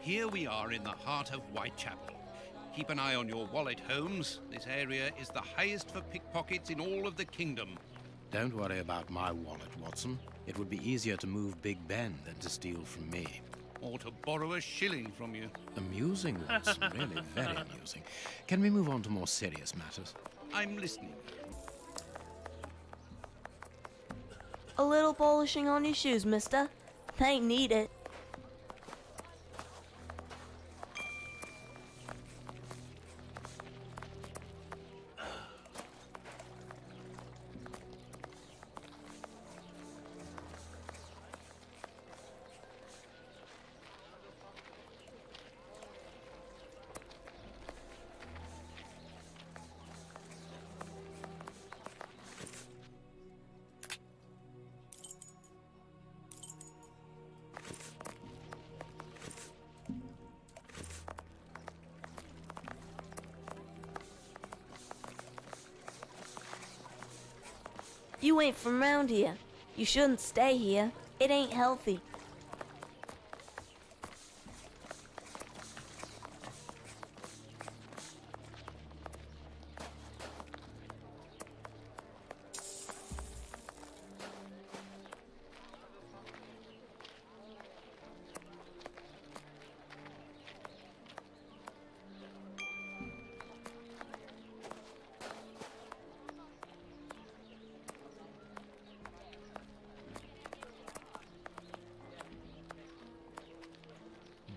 Here we are in the heart of Whitechapel. Keep an eye on your wallet, Holmes. This area is the highest for pickpockets in all of the kingdom. Don't worry about my wallet, Watson. It would be easier to move Big Ben than to steal from me. Or to borrow a shilling from you. Amusing, Watson. Really very amusing. Can we move on to more serious matters? I'm listening. A little polishing on your shoes, mister. They need it. You ain't from round here. You shouldn't stay here. It ain't healthy.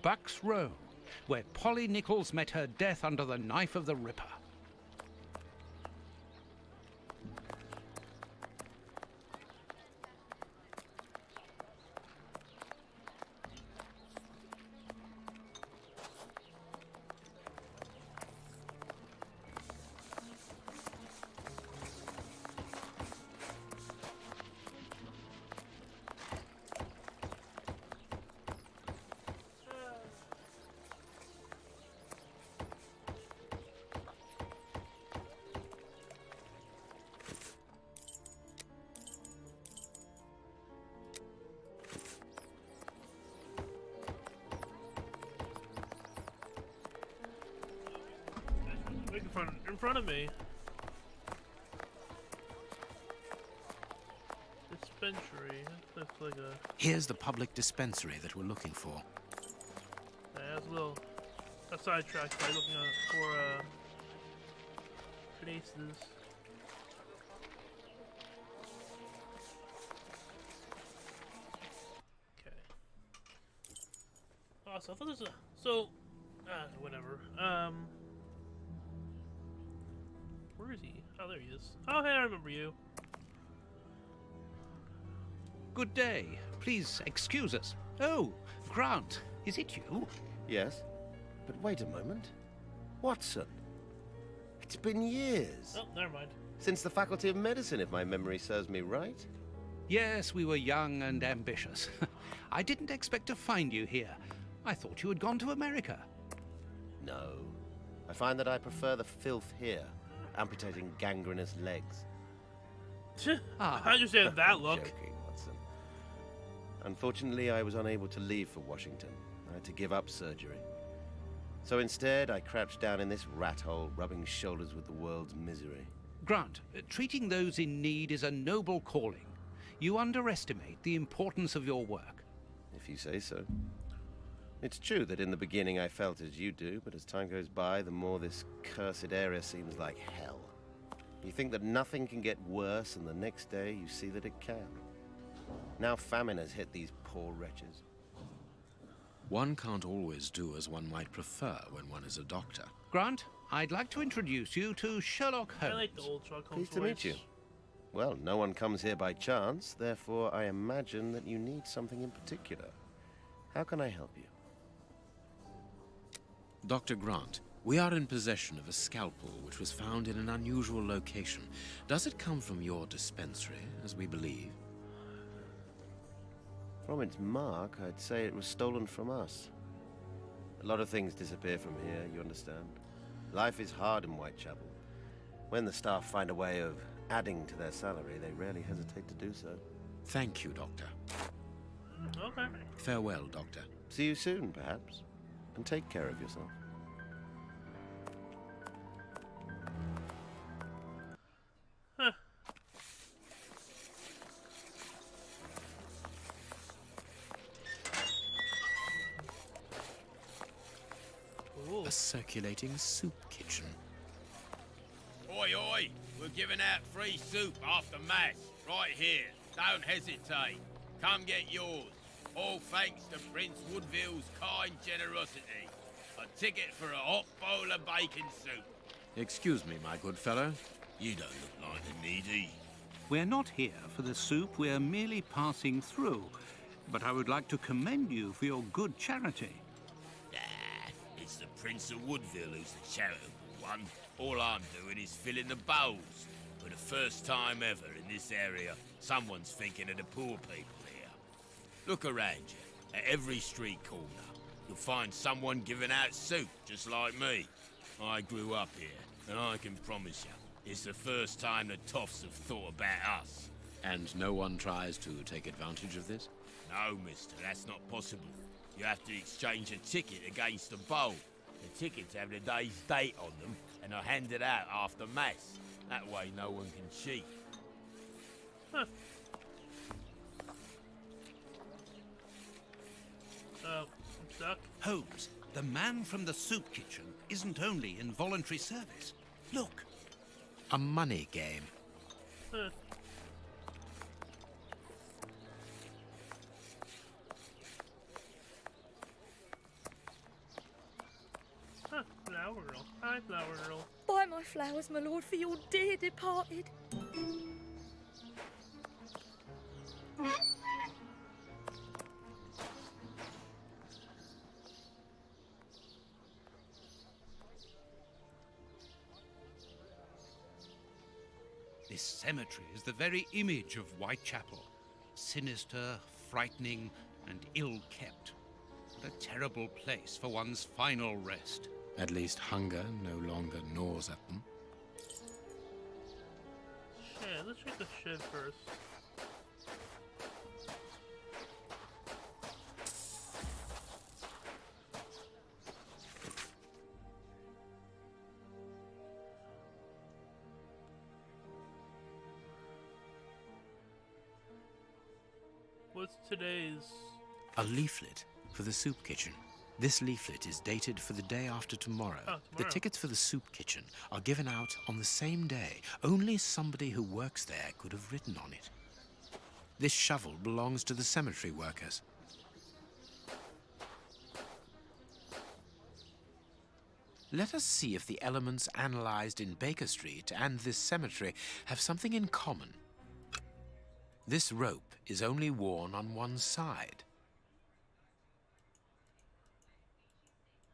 Buck's Row, where Polly Nichols met her death under the knife of the Ripper. In front of me. Dispensary. That looks like a... Here's the public dispensary that we're looking for. Yeah, that's a sidetrack by looking for places. Okay. Oh, so I thought this was whatever. Where is he? Oh, there he is. Oh, hey, I remember you. Good day. Please excuse us. Oh, Grant, is it you? Yes, but wait a moment. Watson. It's been years. Oh, never mind. Since the Faculty of Medicine, if my memory serves me right. Yes, we were young and ambitious. I didn't expect to find you here. I thought you had gone to America. No. I find that I prefer the filth here, amputating gangrenous legs. I understand that look. Joking, Watson. Unfortunately, I was unable to leave for Washington. I had to give up surgery. So instead, I crouched down in this rat hole, rubbing shoulders with the world's misery. Grant, treating those in need is a noble calling. You underestimate the importance of your work. If you say so. It's true that in the beginning I felt as you do, but as time goes by, the more this cursed area seems like hell. You think that nothing can get worse, and the next day you see that it can. Now famine has hit these poor wretches. One can't always do as one might prefer when one is a doctor. Grant, I'd like to introduce you to Sherlock Holmes. I like the old Sherlock Holmes Pleased to meet you. Well, no one comes here by chance, therefore I imagine that you need something in particular. How can I help you? Dr. Grant, we are in possession of a scalpel which was found in an unusual location. Does it come from your dispensary, as we believe? From its mark, I'd say it was stolen from us. A lot of things disappear from here, you understand. Life is hard in Whitechapel. When the staff find a way of adding to their salary, they rarely hesitate to do so. Thank you, Doctor. Okay. Farewell, Doctor. See you soon, perhaps. and take care of yourself. Huh. Ooh. A circulating soup kitchen. Oi, oi! We're giving out free soup after Mass, right here. Don't hesitate. Come get yours. All thanks to Prince Woodville's kind generosity. A ticket for a hot bowl of bacon soup. Excuse me, my good fellow. You don't look like a needy. We're not here for the soup, we're merely passing through. But I would like to commend you for your good charity. It's the Prince of Woodville who's the charitable one. All I'm doing is filling the bowls. For the first time ever in this area, someone's thinking of the poor people here. Look around you. At every street corner, you'll find someone giving out soup just like me. I grew up here, and I can promise you, it's the first time the toffs have thought about us. And no one tries to take advantage of this? No, mister, that's not possible. You have to exchange a ticket against a bowl. The tickets have the day's date on them and are handed out after Mass. That way no one can cheat. Huh. Oh, I'm stuck. Holmes, the man from the soup kitchen isn't only in voluntary service. Look, A money game. Huh. Huh, flower girl. Hi, flower girl. Buy my flowers, my lord, for your dear departed. this cemetery is the very image of Whitechapel. Sinister, frightening, and ill-kept. What a terrible place for one's final rest. At least hunger no longer gnaws at them. Yeah, let's check the shed first. What's today's? A leaflet for the soup kitchen. This leaflet is dated for the day after tomorrow. Oh, The tomorrow. tickets for the soup kitchen are given out on the same day. Only somebody who works there could have written on it. This shovel belongs to the cemetery workers. Let us see if the elements analyzed in Baker Street and this cemetery have something in common. This rope is only worn on one side.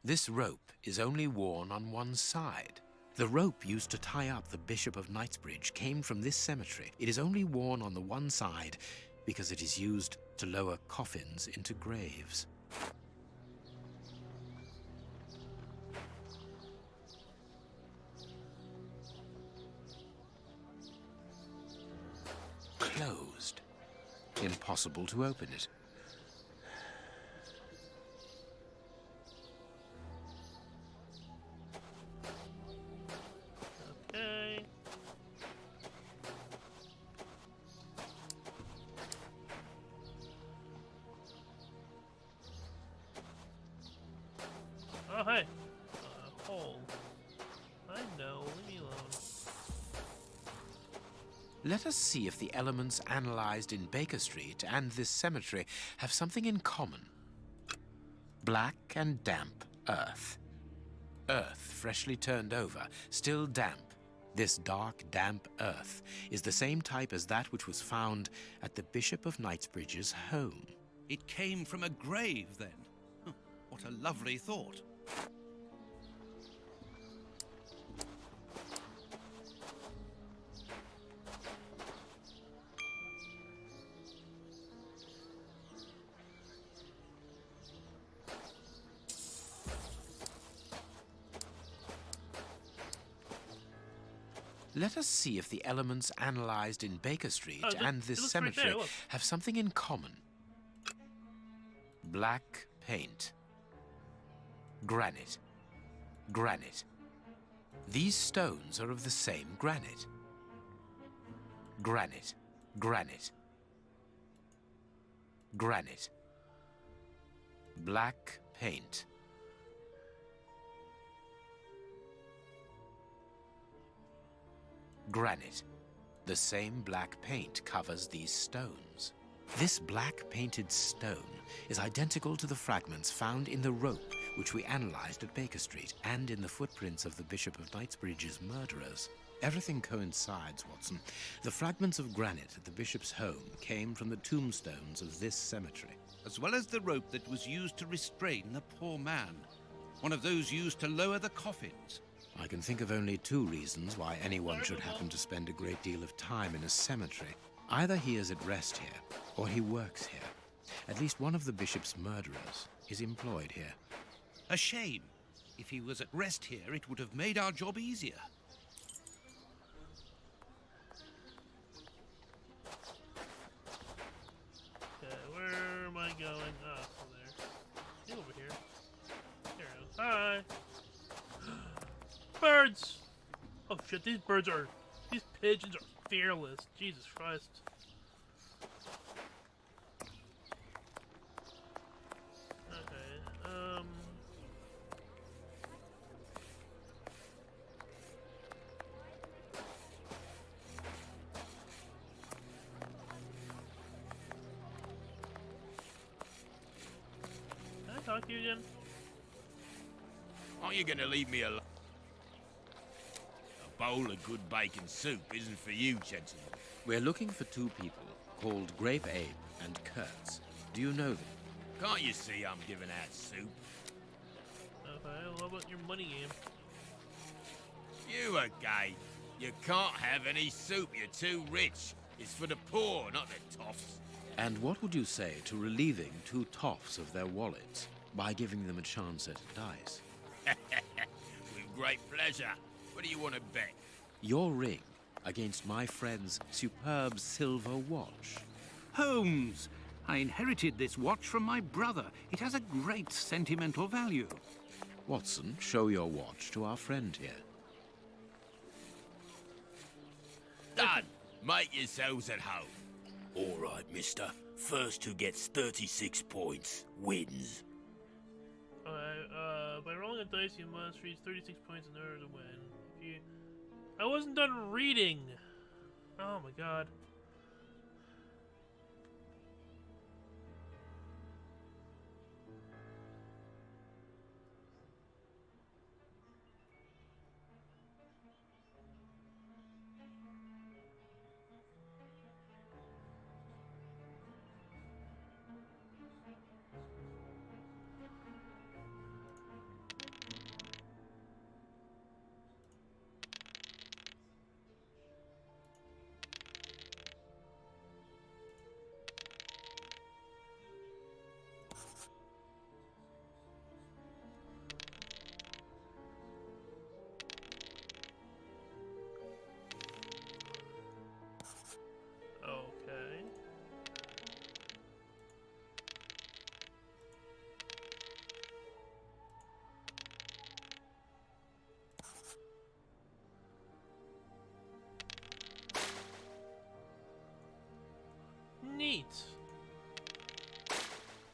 This rope is only worn on one side. The rope used to tie up the Bishop of Knightsbridge came from this cemetery. It is only worn on the one side because it is used to lower coffins into graves. Closed. Impossible to open it. Okay. Oh, hey. Hole. I know. Leave me alone. Let us see if the elements analyzed in Baker Street and this cemetery have something in common. Black and damp earth. Earth freshly turned over, still damp. This dark, damp earth is the same type as that which was found at the Bishop of Knightsbridge's home. It came from a grave, then. Huh, what a lovely thought. Let us see if the elements analyzed in Baker Street Oh, and it this looks right cemetery there, look. have something in common. Black paint. Granite. Granite. These stones are of the same granite. Granite. Granite. Granite. Black paint. Granite. The same black paint covers these stones. This black painted stone is identical to the fragments found in the rope which we analyzed at Baker Street and in the footprints of the Bishop of Knightsbridge's murderers. Everything coincides, Watson. The fragments of granite at the bishop's home came from the tombstones of this cemetery. As well as the rope that was used to restrain the poor man. One of those used to lower the coffins. I can think of only two reasons why anyone should happen to spend a great deal of time in a cemetery. Either he is at rest here, or he works here. At least one of the bishop's murderers is employed here. A shame. If he was at rest here, it would have made our job easier. Okay, where am I going? Ah, oh, there. You over here. There it is. Hi! Birds! Oh shit, these pigeons are fearless. Jesus Christ. Okay, Can I talk to you again? Aren't you gonna leave me alone? A bowl of good bacon soup isn't for you, gentlemen. We're looking for two people called Grape Abe and Kurtz. Do you know them? Can't you see I'm giving out soup? Okay, well, how about your money game? You are gay. You can't have any soup, you're too rich. It's for the poor, not the toffs. And what would you say to relieving two toffs of their wallets by giving them a chance at dice? With great pleasure. What do you want to bet? Your ring against my friend's superb silver watch. Holmes! I inherited this watch from my brother. It has a great sentimental value. Watson, show your watch to our friend here. Done. Make yourselves at home. All right, mister. First who gets 36 points wins. Alright, by rolling a dice, you must reach 36 points in order to win. If you... I wasn't done reading! Oh my god. Okay. Neat.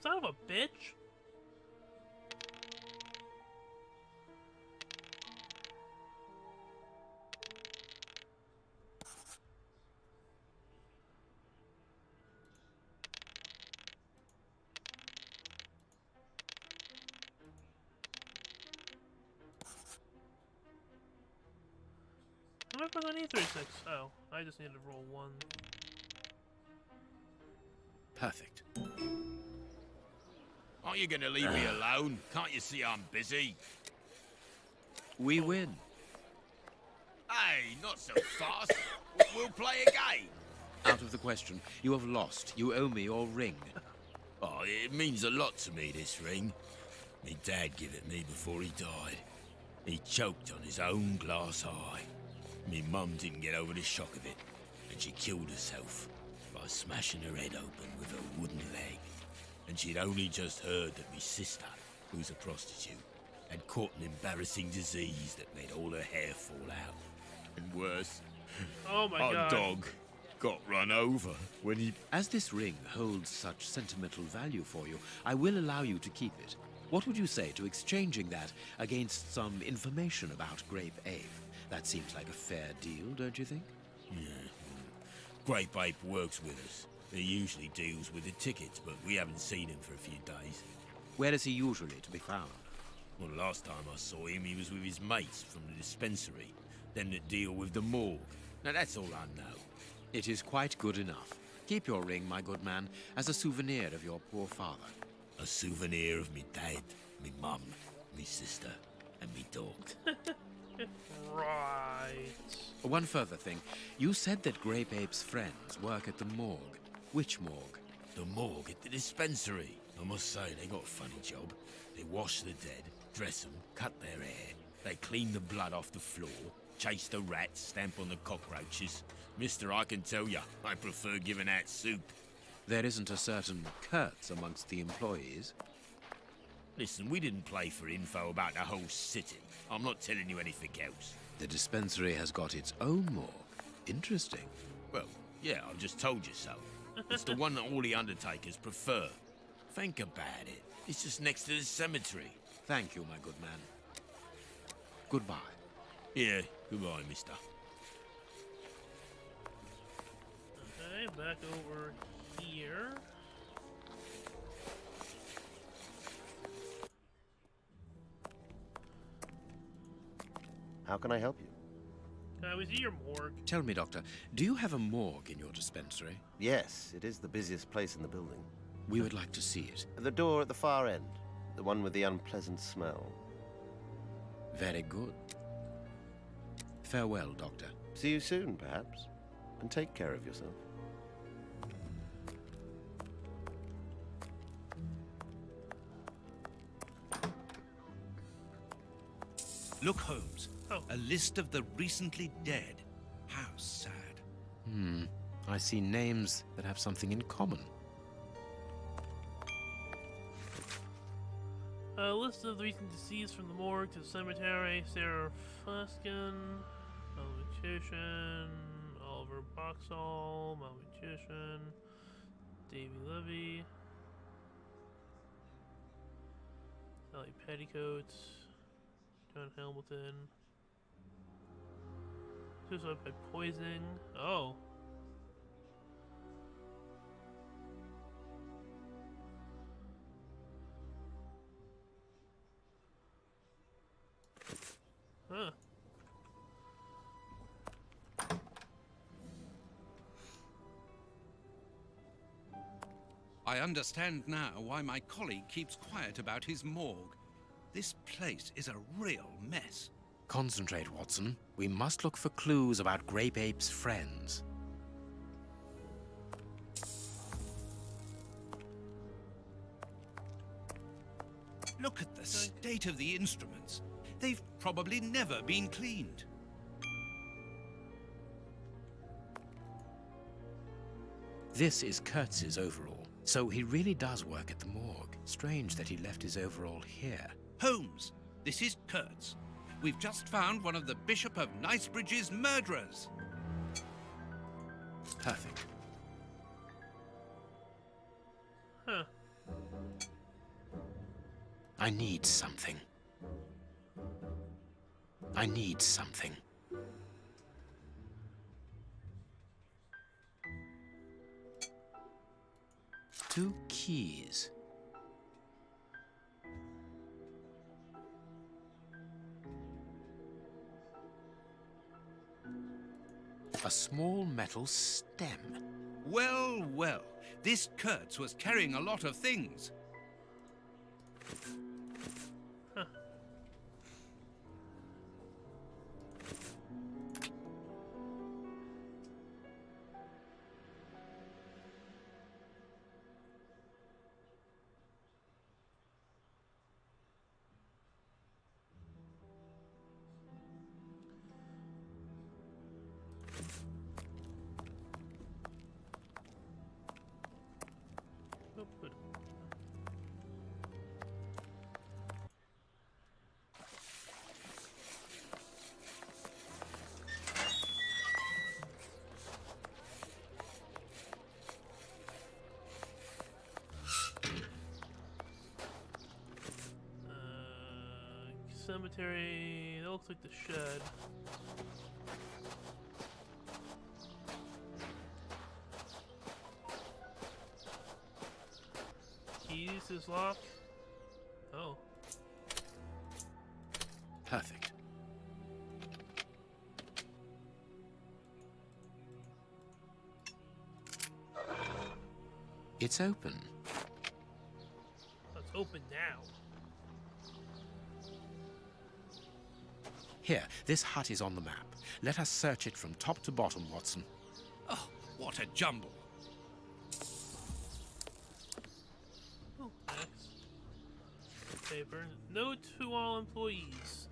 Son of a bitch. How am I supposed to need 36? Oh, I just need to roll one. Perfect. Aren't you gonna leave me alone? Can't you see I'm busy? We win. Hey, not so fast. We'll play a game. Out of the question. You have lost. You owe me your ring. Oh, it means a lot to me, this ring. Me dad gave it me before he died. He choked on his own glass eye. Me mum didn't get over the shock of it, and she killed herself by smashing her head open with a wooden leg. And she'd only just heard that me sister, who's a prostitute, Had caught an embarrassing disease that made all her hair fall out. And worse, Oh my our god. dog got run over when he... As this ring holds such sentimental value for you, I will allow you to keep it. What would you say to exchanging that against some information about Grape Ape? That seems like a fair deal, don't you think? Yeah. Grape Ape works with us. He usually deals with the tickets, but we haven't seen him for a few days. Where is he usually to be found? Well, last time I saw him, he was with his mates from the dispensary. Them that deal with the morgue. Now, that's all I know. It is quite good enough. Keep your ring, my good man, as a souvenir of your poor father. A souvenir of me dad, me mum, me sister, and me dog. Right. One further thing. You said that Grape Ape's friends work at the morgue. Which morgue? The morgue at the dispensary. I must say, they got a funny job. They wash the dead, dress them, cut their hair. They clean the blood off the floor, chase the rats, stamp on the cockroaches. Mister, I can tell ya, I prefer giving out soup. There isn't a certain Kurtz amongst the employees. Listen, we didn't play for info about the whole city. I'm not telling you anything else. The dispensary has got its own morgue. Interesting. Well, yeah, I've just told you so. It's the one that all the undertakers prefer. Think about it. It's just next to the cemetery. Thank you, my good man. Goodbye. Yeah, goodbye, mister. Okay, back over here. How can I help you? Can we see your morgue? Tell me, Doctor, do you have a morgue in your dispensary? Yes, it is the busiest place in the building. We would like to see it. The door at the far end. The one with the unpleasant smell. Very good. Farewell, Doctor. See you soon, perhaps. And take care of yourself. Look, Holmes. Oh. A list of the recently dead. How sad. I see names that have something in common. A list of the recent deceased from the morgue to the cemetery. Sarah Fuskin, Malnutrition, Oliver Boxall, Malnutrition, Davy Levy, Sally Petticoats, John Hamilton. Suicide by poisoning. Oh. Huh. I understand now why my colleague keeps quiet about his morgue. This place is a real mess. Concentrate, Watson. We must look for clues about Grape Ape's friends. Look at the state of the instruments. They've probably never been cleaned. This is Kurtz's overall, so he really does work at the morgue. Strange that he left his overall here. Holmes, this is Kurtz. We've just found one of the Bishop of Nicebridge's murderers. Perfect. Huh. I need something. I need something. Two keys. A small metal stem. Well, well, this Kurtz was carrying a lot of things. Huh. cemetery. That looks like the shed. Keys is locked. Oh. Perfect. It's open. Let's open now. Here, this hut is on the map. Let us search it from top to bottom, Watson. Oh, what a jumble. Oh, next. Paper. Note to all employees.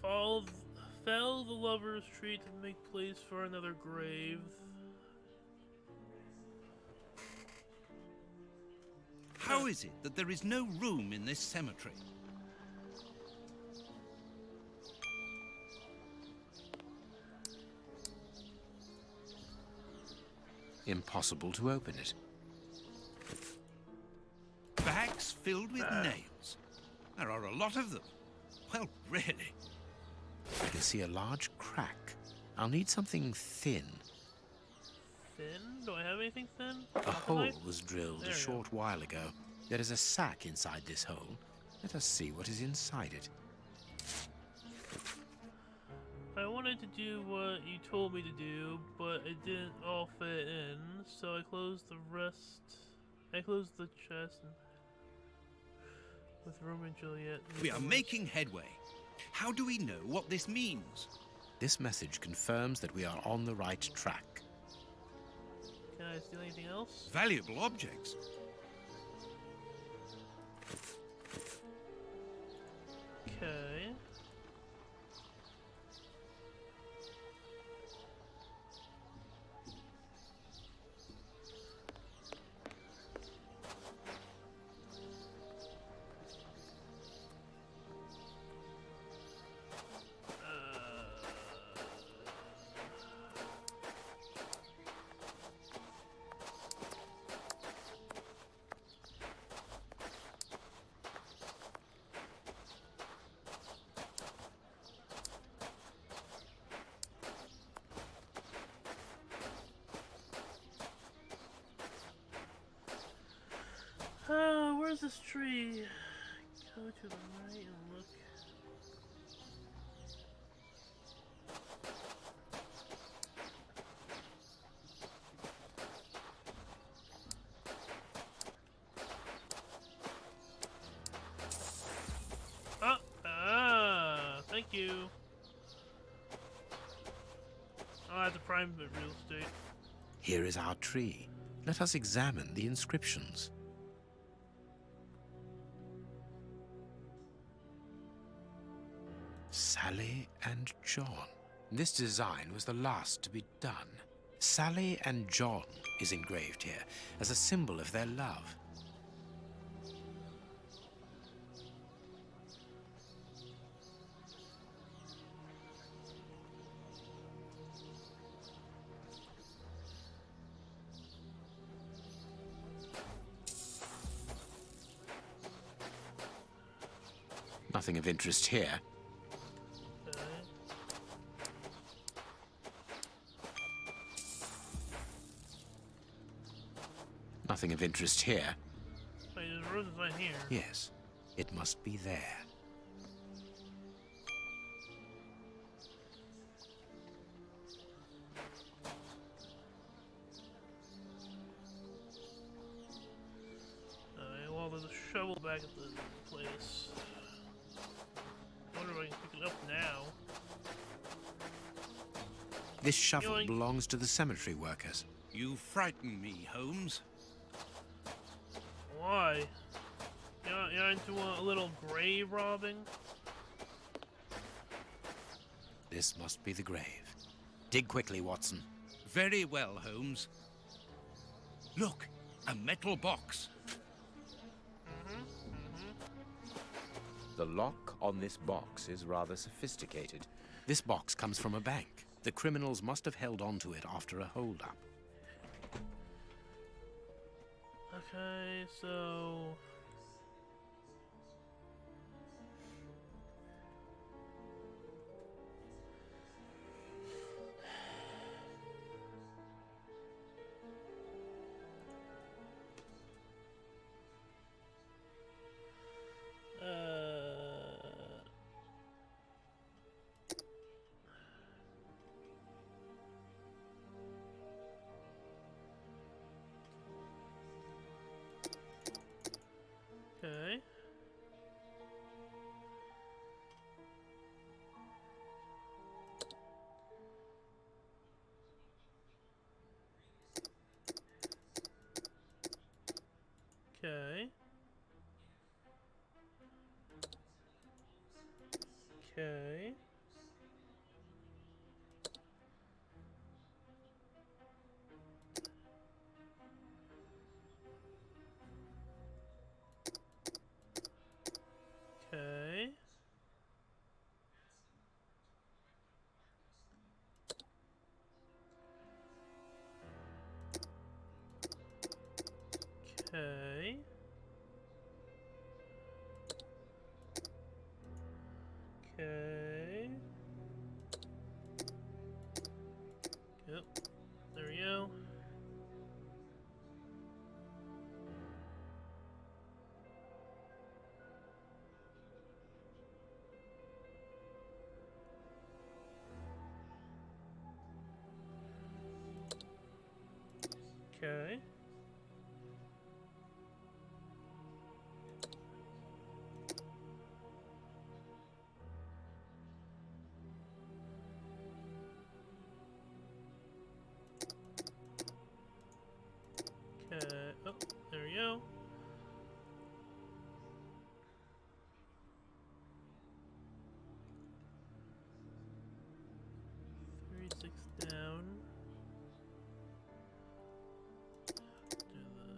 Fell the lover's tree to make place for another grave. How is it that there is no room in this cemetery? Impossible to open it. Bags filled with nails. There are a lot of them. Well, really. I can see a large crack. I'll need something thin. Thin? Do I have anything thin? A hole Knife? was drilled There a you short while ago. There is a sack inside this hole. Let us see what is inside it. I wanted to do what you told me to do, but it didn't all fit in, so I closed the rest. I closed the chest with Romeo and Juliet. We are making headway. How do we know what this means? This message confirms that we are on the right track. Can I steal anything else? Valuable objects. Okay. Where's this tree? Go to the right and look. Thank you. I'll have to prime the real estate. Here is our tree. Let us examine the inscriptions. Sally and John. This design was the last to be done. Sally and John is engraved here as a symbol of their love. Nothing of interest here. Okay. Nothing of interest here. Wait, there's roses right here. Yes, it must be there. Alright, well, there's a shovel back at the place. I wonder if I can pick it up now. This shovel Yoink. belongs to the cemetery workers. You frighten me, Holmes. Why? You're into a little grave robbing? This must be the grave. Dig quickly, Watson. Very well, Holmes. Look, a metal box. The lock on this box is rather sophisticated. This box comes from a bank. The criminals must have held on to it after a holdup. Okay, so... Okay. Okay. Yep. There we go. Okay. Okay. Oh, there we go. Six down. Do the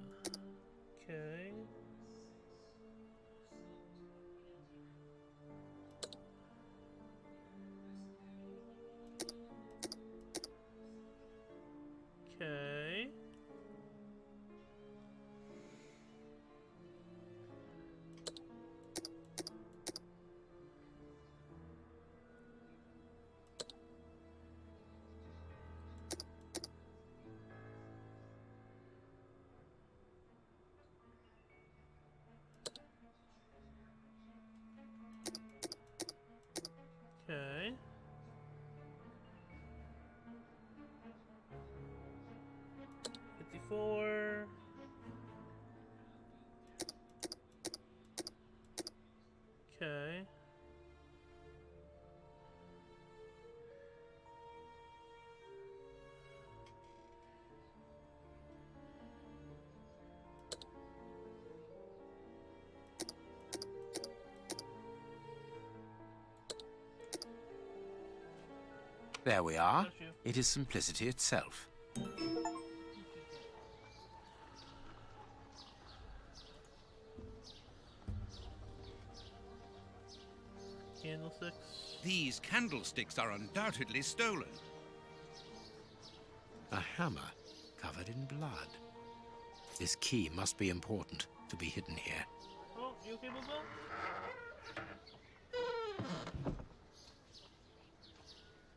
okay. Okay. Okay. $54. Okay. There we are. Got you. It is simplicity itself. Candlesticks. These candlesticks are undoubtedly stolen. A hammer covered in blood. This key must be important to be hidden here. Oh, you okay, Bobo?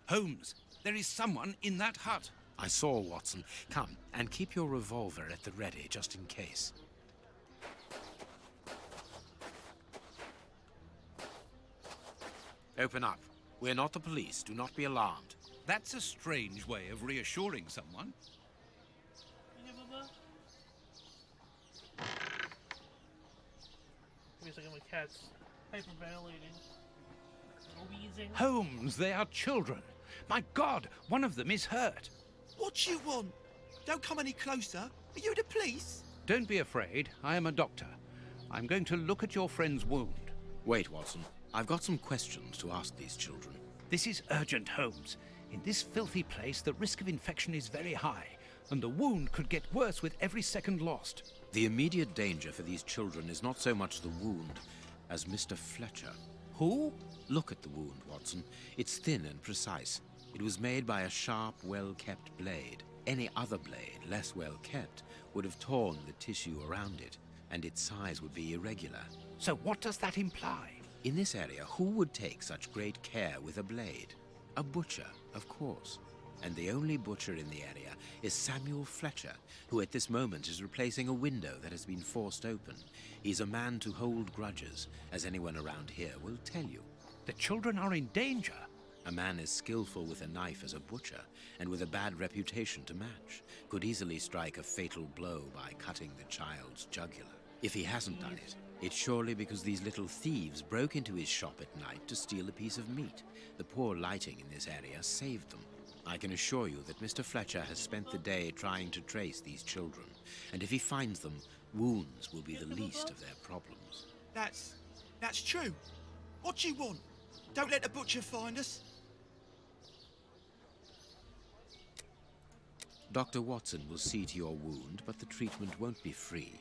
Holmes, there is someone in that hut. I saw, Watson. Come, and keep your revolver at the ready, just in case. Open up. We're not the police. Do not be alarmed. That's a strange way of reassuring someone. Okay, Bobo? Give me a second, my cat's hyperventilating. Wheezing. Holmes, they are children. My God, one of them is hurt. What you want? Don't come any closer. Are you the police? Don't be afraid. I am a doctor. I'm going to look at your friend's wound. Wait, Watson. I've got some questions to ask these children. This is urgent, Holmes. In this filthy place, the risk of infection is very high, and the wound could get worse with every second lost. The immediate danger for these children is not so much the wound as Mr. Fletcher. Who? Look at the wound, Watson. It's thin and precise. It was made by a sharp, well-kept blade. Any other blade, less well-kept, would have torn the tissue around it, and its size would be irregular. So what does that imply? In this area, who would take such great care with a blade? A butcher, of course. And the only butcher in the area is Samuel Fletcher, who at this moment is replacing a window that has been forced open. He's a man to hold grudges, as anyone around here will tell you. The children are in danger. A man as skillful with a knife as a butcher, and with a bad reputation to match, could easily strike a fatal blow by cutting the child's jugular. If he hasn't done it, it's surely because these little thieves broke into his shop at night to steal a piece of meat. The poor lighting in this area saved them. I can assure you that Mr. Fletcher has spent the day trying to trace these children, and if he finds them, wounds will be the least of their problems. That's true. What do you want? Don't let the butcher find us. Dr. Watson will see to your wound, but the treatment won't be free.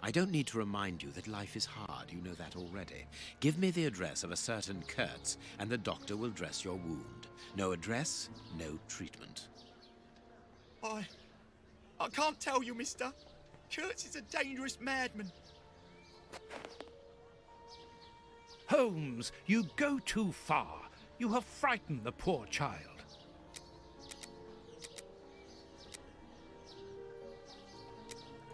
I don't need to remind you that life is hard. You know that already. Give me the address of a certain Kurtz, and the doctor will dress your wound. No address, no treatment. I can't tell you, mister. Kurtz is a dangerous madman. Holmes, you go too far. You have frightened the poor child.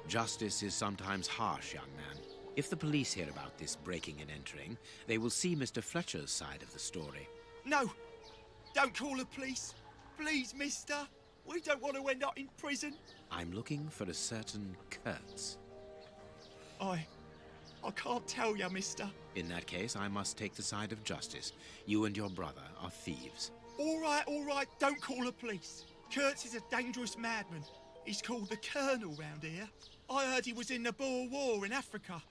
Justice is sometimes harsh, young man. If the police hear about this breaking and entering, they will see Mr. Fletcher's side of the story. No, don't call the police. Please, mister. We don't want to end up in prison. I'm looking for a certain Kurtz. I can't tell you, mister. In that case, I must take the side of justice. You and your brother are thieves. All right, don't call the police. Kurtz is a dangerous madman. He's called the Colonel round here. I heard he was in the Boer War in Africa.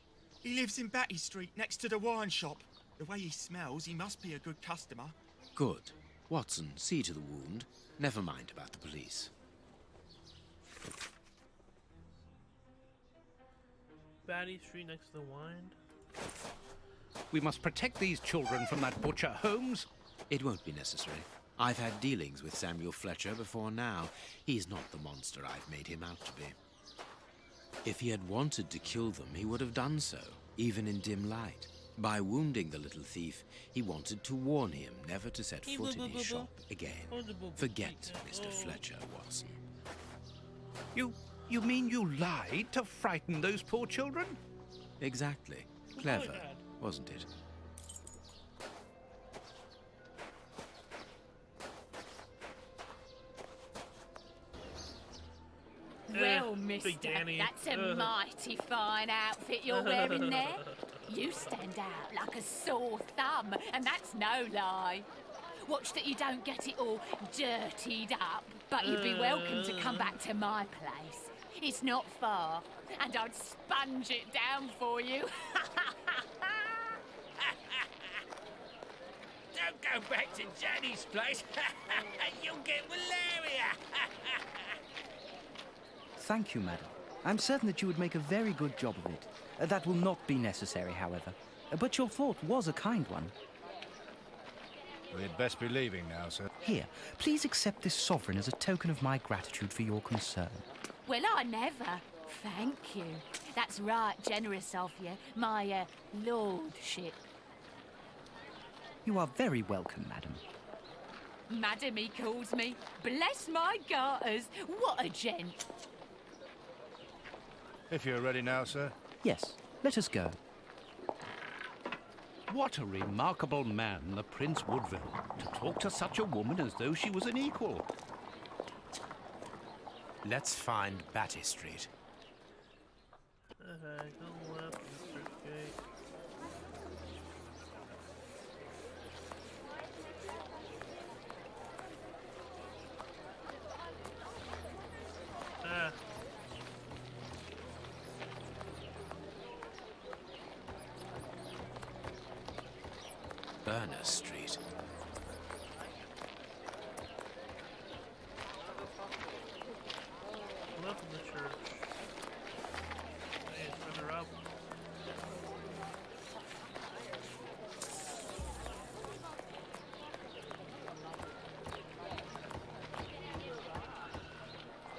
He lives in Batty Street next to the wine shop. The way he smells, he must be a good customer. Good. Watson, see to the wound. Never mind about the police. Batty Street next to the wine. We must protect these children from that butcher, Holmes. It won't be necessary. I've had dealings with Samuel Fletcher before now. He's not the monster I've made him out to be. If he had wanted to kill them, he would have done so, even in dim light. By wounding the little thief, he wanted to warn him never to set foot in his shop again. Forget Mr. Fletcher, Watson. You mean you lied to frighten those poor children? Exactly. Clever, wasn't it? Well, mister, Big Danny. that's a mighty fine outfit you're wearing there. You stand out like a sore thumb, and that's no lie. Watch that you don't get it all dirtied up, but you'd be welcome to come back to my place. It's not far, and I'd sponge it down for you. Don't go back to Jenny's place. You'll get malaria. Thank you, madam. I'm certain that you would make a very good job of it. That will not be necessary, however. But your thought was a kind one. We'd best be leaving now, sir. Here, please accept this sovereign as a token of my gratitude for your concern. Well, I never. Thank you. That's right generous of you, my lordship. You are very welcome, madam. Madam, he calls me. Bless my garters. What a gent. If you're ready now, sir. Yes, let us go. What a remarkable man, the Prince Woodville, to talk to such a woman as though she was an equal. Let's find Batty Street. Okay, go left, Mr. Gate. Ah. Burner Street. Left of the church. Hey, it's further up.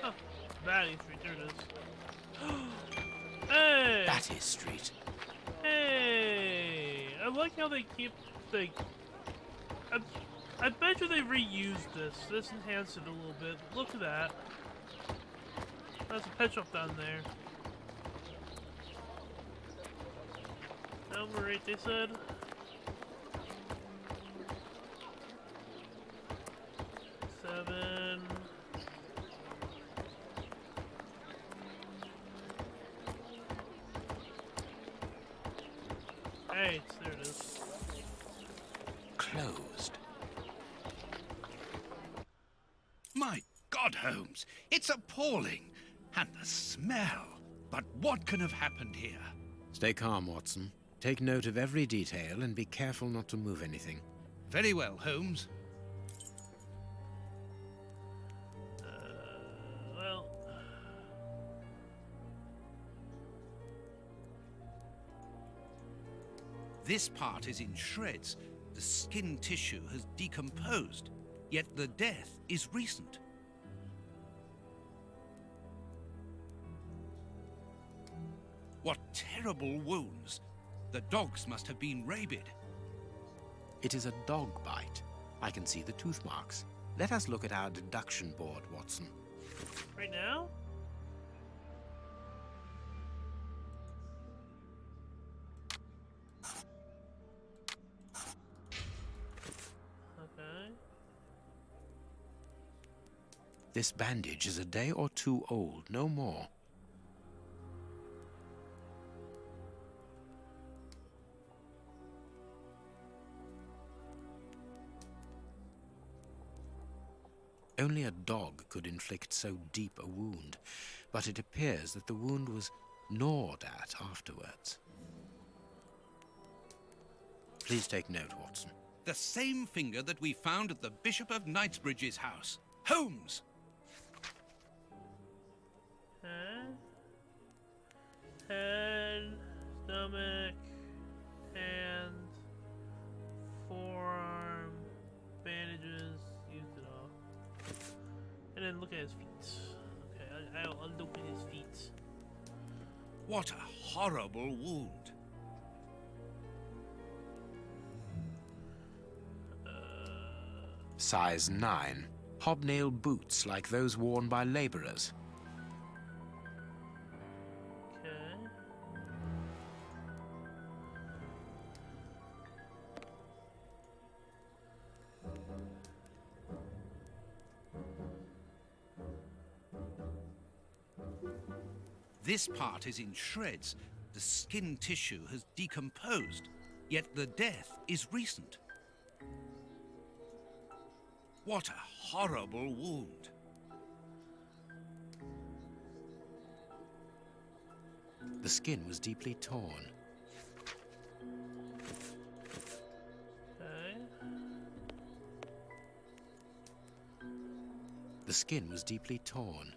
Oh, Batty Street, there it is. Hey! Batty Street. Hey! I like how they keep, like... I bet you they reused this. This enhanced it a little bit. Look at that. There's a pet shop down there. Number 8, they said. Seven. Eight, there it is. Closed. My God, Holmes, it's appalling. And the smell. But what can have happened here? Stay calm, Watson. Take note of every detail and be careful not to move anything. Very well, Holmes. Well... This part is in shreds. The skin tissue has decomposed. Yet the death is recent. What terrible wounds! The dogs must have been rabid. It is a dog bite. I can see the tooth marks. Let us look at our deduction board, Watson. Right now? Okay. This bandage is a day or two old, no more. Only a dog could inflict so deep a wound, but it appears that the wound was gnawed at afterwards. Please take note, Watson. The same finger that we found at the Bishop of Knightsbridge's house. Holmes! Head, stomach, hand, forearm, bandages, used it all. And then look at his feet. Okay, I'll look at his feet. What a horrible wound. Size 9. Hobnail boots like those worn by laborers. Okay. This part is in shreds. The skin tissue has decomposed, yet the death is recent. What a horrible wound. The skin was deeply torn. Okay. The skin was deeply torn.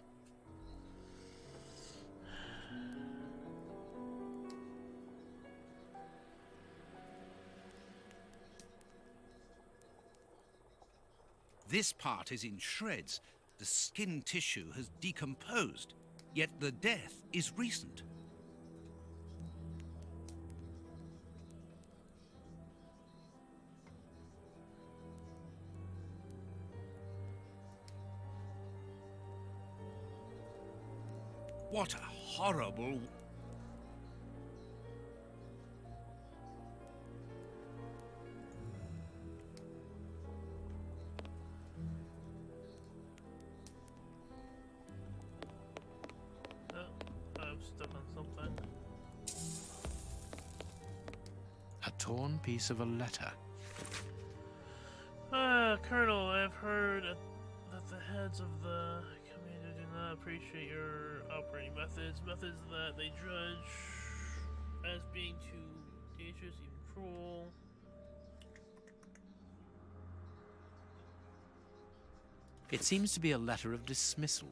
This part is in shreds. The skin tissue has decomposed, yet the death is recent. What a horrible... Stuck on something. A torn piece of a letter. Colonel, I've heard that the heads of the commander do not appreciate your operating methods. Methods that they judge as being too dangerous, even cruel. It seems to be a letter of dismissal.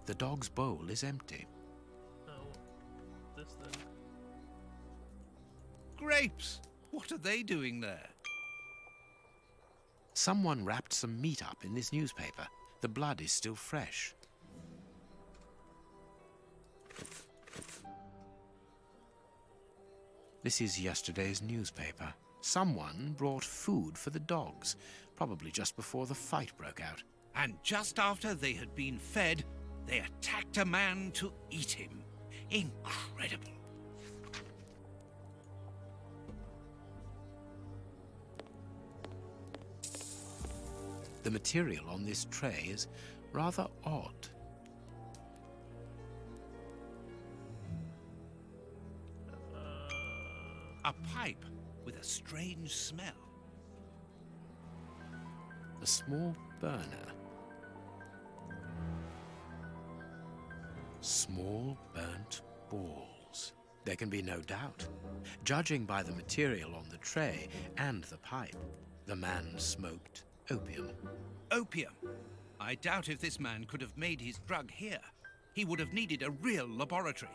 The dog's bowl is empty. Oh, this then. Grapes! What are they doing there? Someone wrapped some meat up in this newspaper. The blood is still fresh. This is yesterday's newspaper. Someone brought food for the dogs, probably just before the fight broke out. And just after they had been fed, they attacked a man to eat him. Incredible. The material on this tray is rather odd. A pipe with a strange smell. A small burner. Small burnt balls. There can be no doubt. Judging by the material on the tray and the pipe, the man smoked opium. Opium? I doubt if this man could have made his drug here. He would have needed a real laboratory.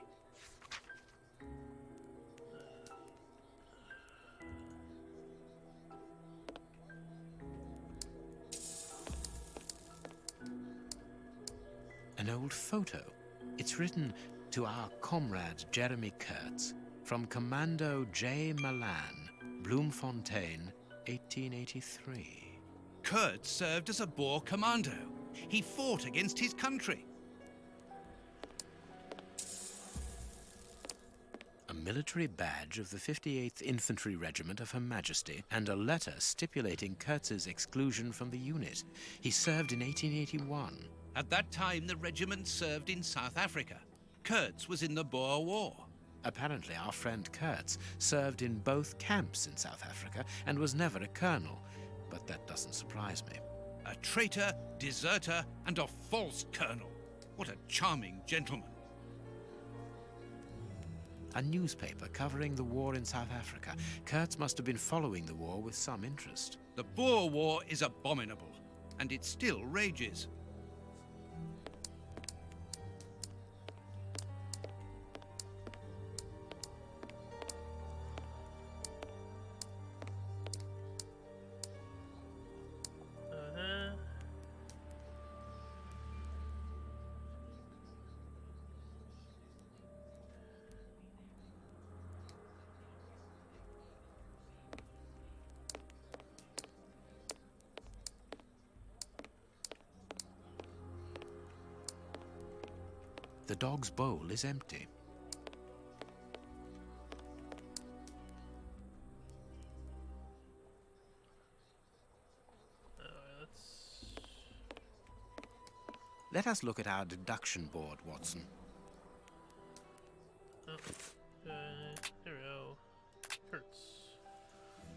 an old photo. It's written to our comrade Jeremy Kurtz from Commando J. Malan, Bloemfontein, 1883. Kurtz served as a Boer commando. He fought against his country. A military badge of the 58th Infantry Regiment of Her Majesty and a letter stipulating Kurtz's exclusion from the unit. He served in 1881. At that time, the regiment served in South Africa. Kurtz was in the Boer War. Apparently, our friend Kurtz served in both camps in South Africa and was never a colonel, but that doesn't surprise me. A traitor, deserter, and a false colonel. What a charming gentleman. A newspaper covering the war in South Africa. Kurtz must have been following the war with some interest. The Boer War is abominable, and it still rages. The dog's bowl is empty. Let us look at our deduction board, Watson. Here we go. Kurtz.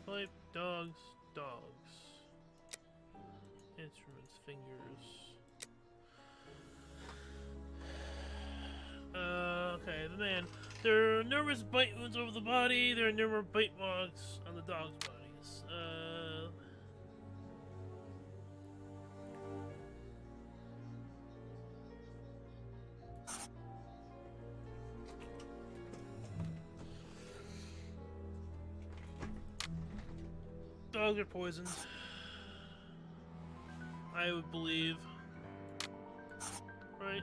Pipe, dogs, dogs. Instruments, fingers. Okay, the man. There are numerous bite wounds over the body. There are numerous bite marks on the dog's bodies. Dogs are poisoned. I would believe. Right?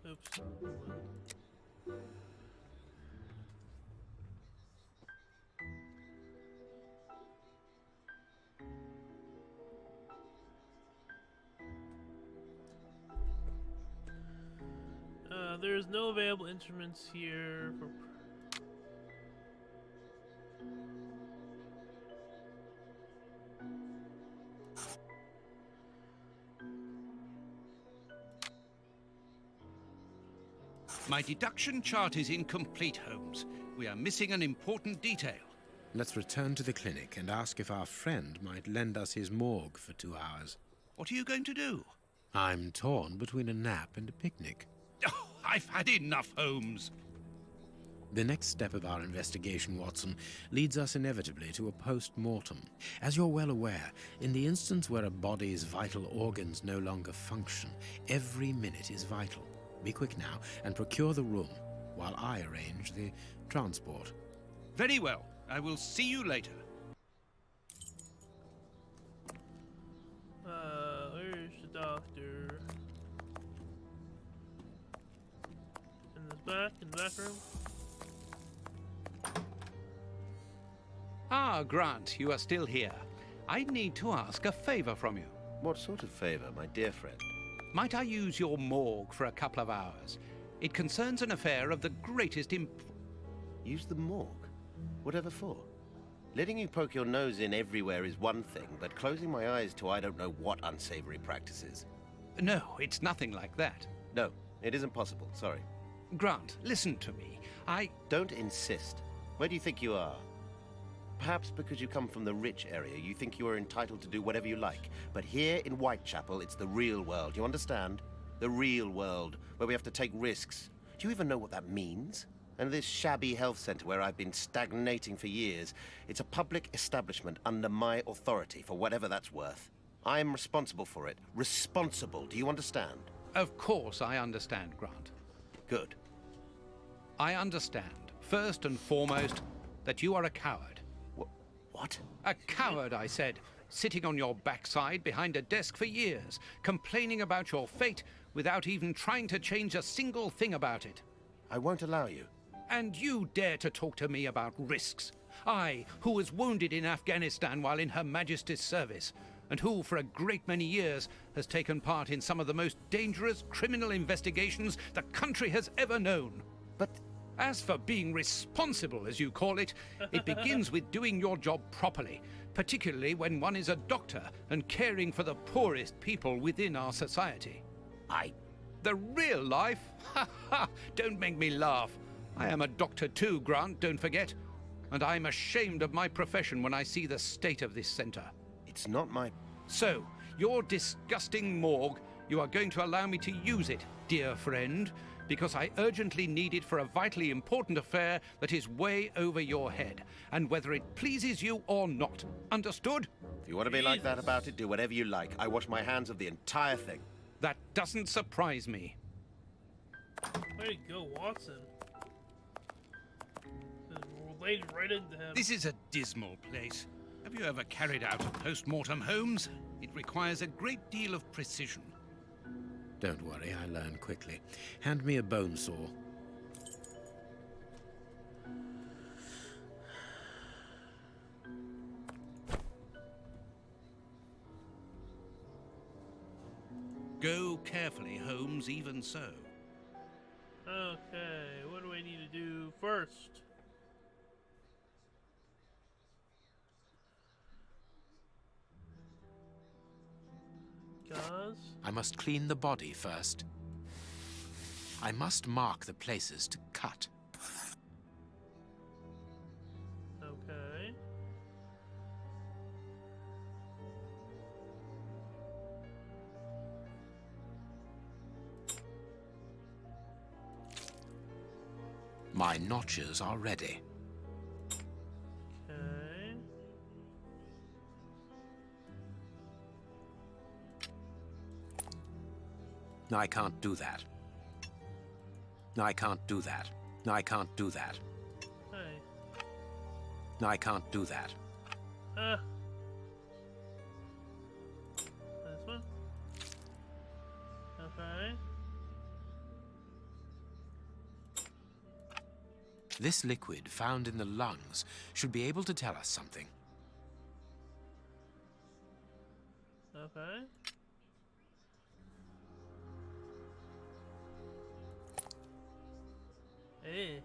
Oops. There's no available instruments here for... My deduction chart is incomplete, Holmes. We are missing an important detail. Let's return to the clinic and ask if our friend might lend us his morgue for 2 hours. What are you going to do? I'm torn between a nap and a picnic. Oh, I've had enough, Holmes. The next step of our investigation, Watson, leads us inevitably to a post-mortem. As you're well aware, in the instance where a body's vital organs no longer function, every minute is vital. Be quick now and procure the room while I arrange the transport. Very well. I will see you later. Where's the doctor? In the back room? Ah, Grant, you are still here. I need to ask a favor from you. What sort of favor, my dear friend? Might I use your morgue for a couple of hours? It concerns an affair of the greatest Use the morgue? Whatever for? Letting you poke your nose in everywhere is one thing, but closing my eyes to I don't know what unsavory practices. No, it's nothing like that. No, it isn't possible, sorry. Grant, listen to me. Don't insist. Where do you think you are? Perhaps because you come from the rich area, you think you are entitled to do whatever you like. But here in Whitechapel, it's the real world, you understand? The real world, where we have to take risks. Do you even know what that means? And this shabby health center where I've been stagnating for years, it's a public establishment under my authority, for whatever that's worth. I'm responsible for it. Responsible, do you understand? Of course I understand, Grant. Good. I understand. First and foremost, that you are a coward. What? A coward, I said, sitting on your backside behind a desk for years, complaining about your fate without even trying to change a single thing about it. I won't allow you. And you dare to talk to me about risks? I, who was wounded in Afghanistan while in Her Majesty's service, and who, for a great many years, has taken part in some of the most dangerous criminal investigations the country has ever known. But as for being responsible, as you call it, it begins with doing your job properly, particularly when one is a doctor and caring for the poorest people within our society. The real life? Ha ha! Don't make me laugh. I am a doctor too, Grant, don't forget. And I'm ashamed of my profession when I see the state of this centre. it's not my... So, your disgusting morgue, you are going to allow me to use it, dear friend, because I urgently need it for a vitally important affair that is way over your head, and whether it pleases you or not. Understood? If you want to be like that about it, do whatever you like. I wash my hands of the entire thing. That doesn't surprise me. Way to go, Watson. Laid right into him. This is a dismal place. Have you ever carried out a post-mortem, Holmes? It requires a great deal of precision. Don't worry, I learn quickly. Hand me a bone saw. Go carefully, Holmes, even so. Okay, what do I need to do first? Gauze? I must clean the body first. I must mark the places to cut. Okay. My notches are ready. Okay. I can't do that. I can't do that. I can't do that. Hey. I can't do that. This one? Okay. This liquid found in the lungs should be able to tell us something. Okay. Hey.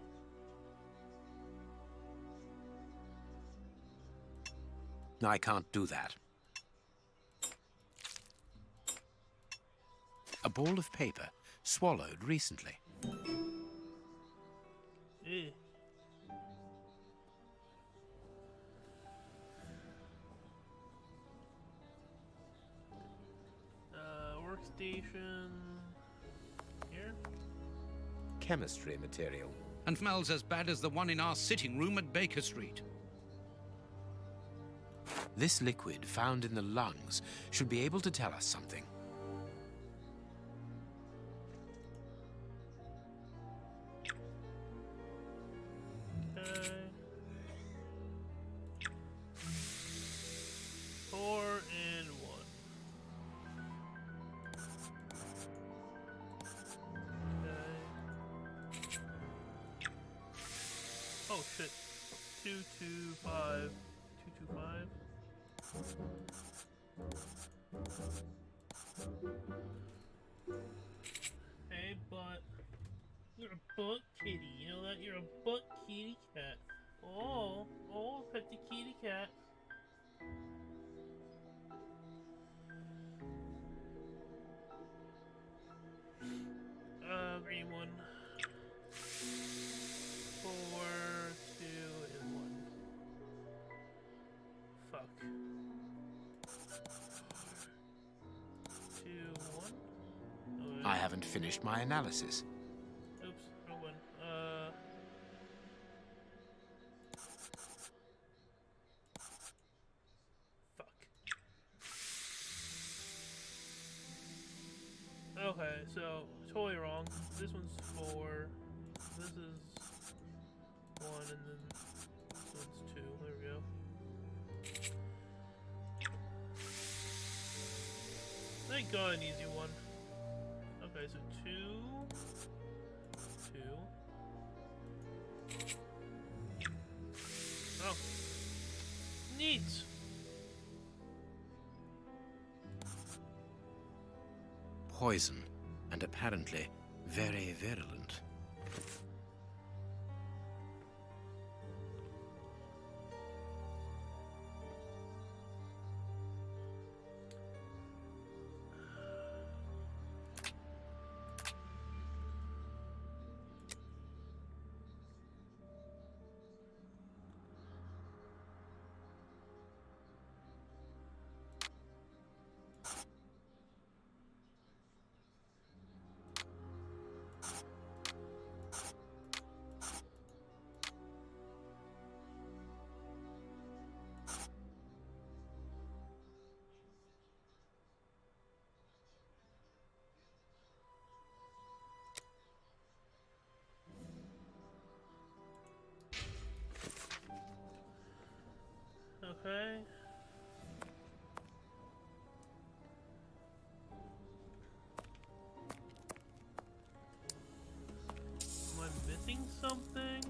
I can't do that. A ball of paper, swallowed recently. Hey. Workstation. Here? Chemistry material. And smells as bad as the one in our sitting room at Baker Street. This liquid found in the lungs should be able to tell us something. Okay. 4 and 1. Okay. Oh shit. 225. 225. Hey, butt. You're a butt kitty. You know that? You're a butt kitty cat. Oh, pet the kitty cat. Green one. 4, 2, and 1. Fuck. 2, 1. Oh, I haven't finished my analysis. Oops, wrong one. Fuck. Okay, so totally wrong. This one's 4. This is and then this one's 2. There we go. Thank God, an easy one. Okay, so 2, 2. Oh, neat. Poison, and apparently very virulent. Okay. Am I missing something?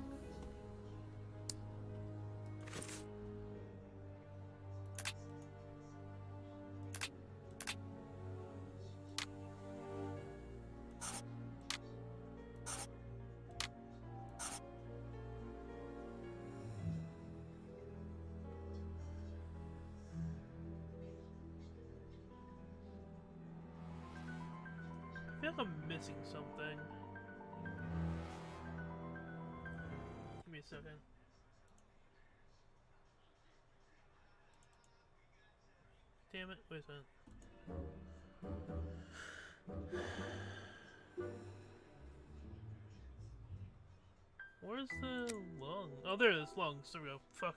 I feel like I'm missing something. Give me a second. Damn it, wait a minute. Where's the lung? Oh, there it is, lungs. There we go. Fuck.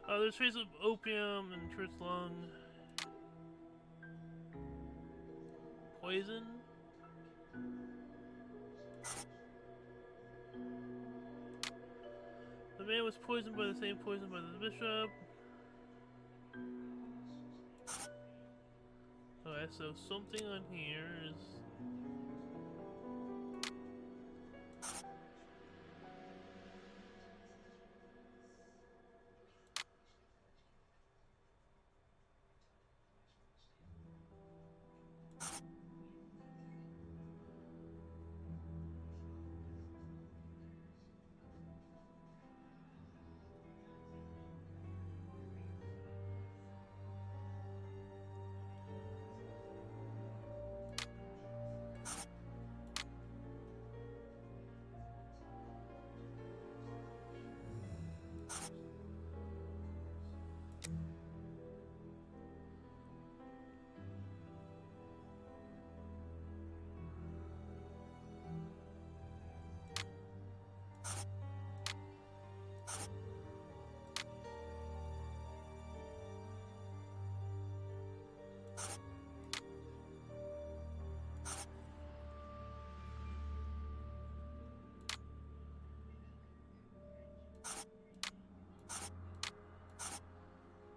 There's traces of opium in Kurt's lung. Poison? The man was poisoned by the same poison by the bishop. Okay, so something on here is...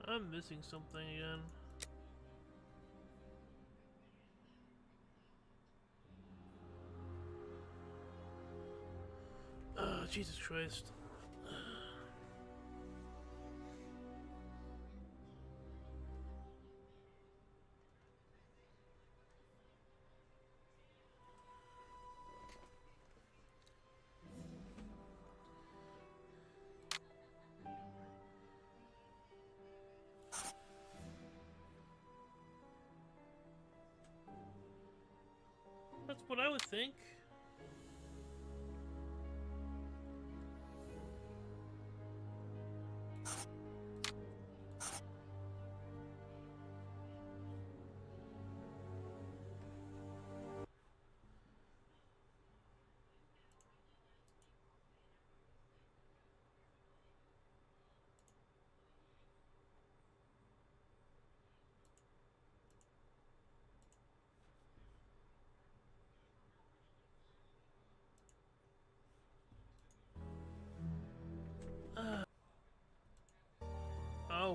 I'm missing something again. Oh, Jesus Christ. That's what I would think.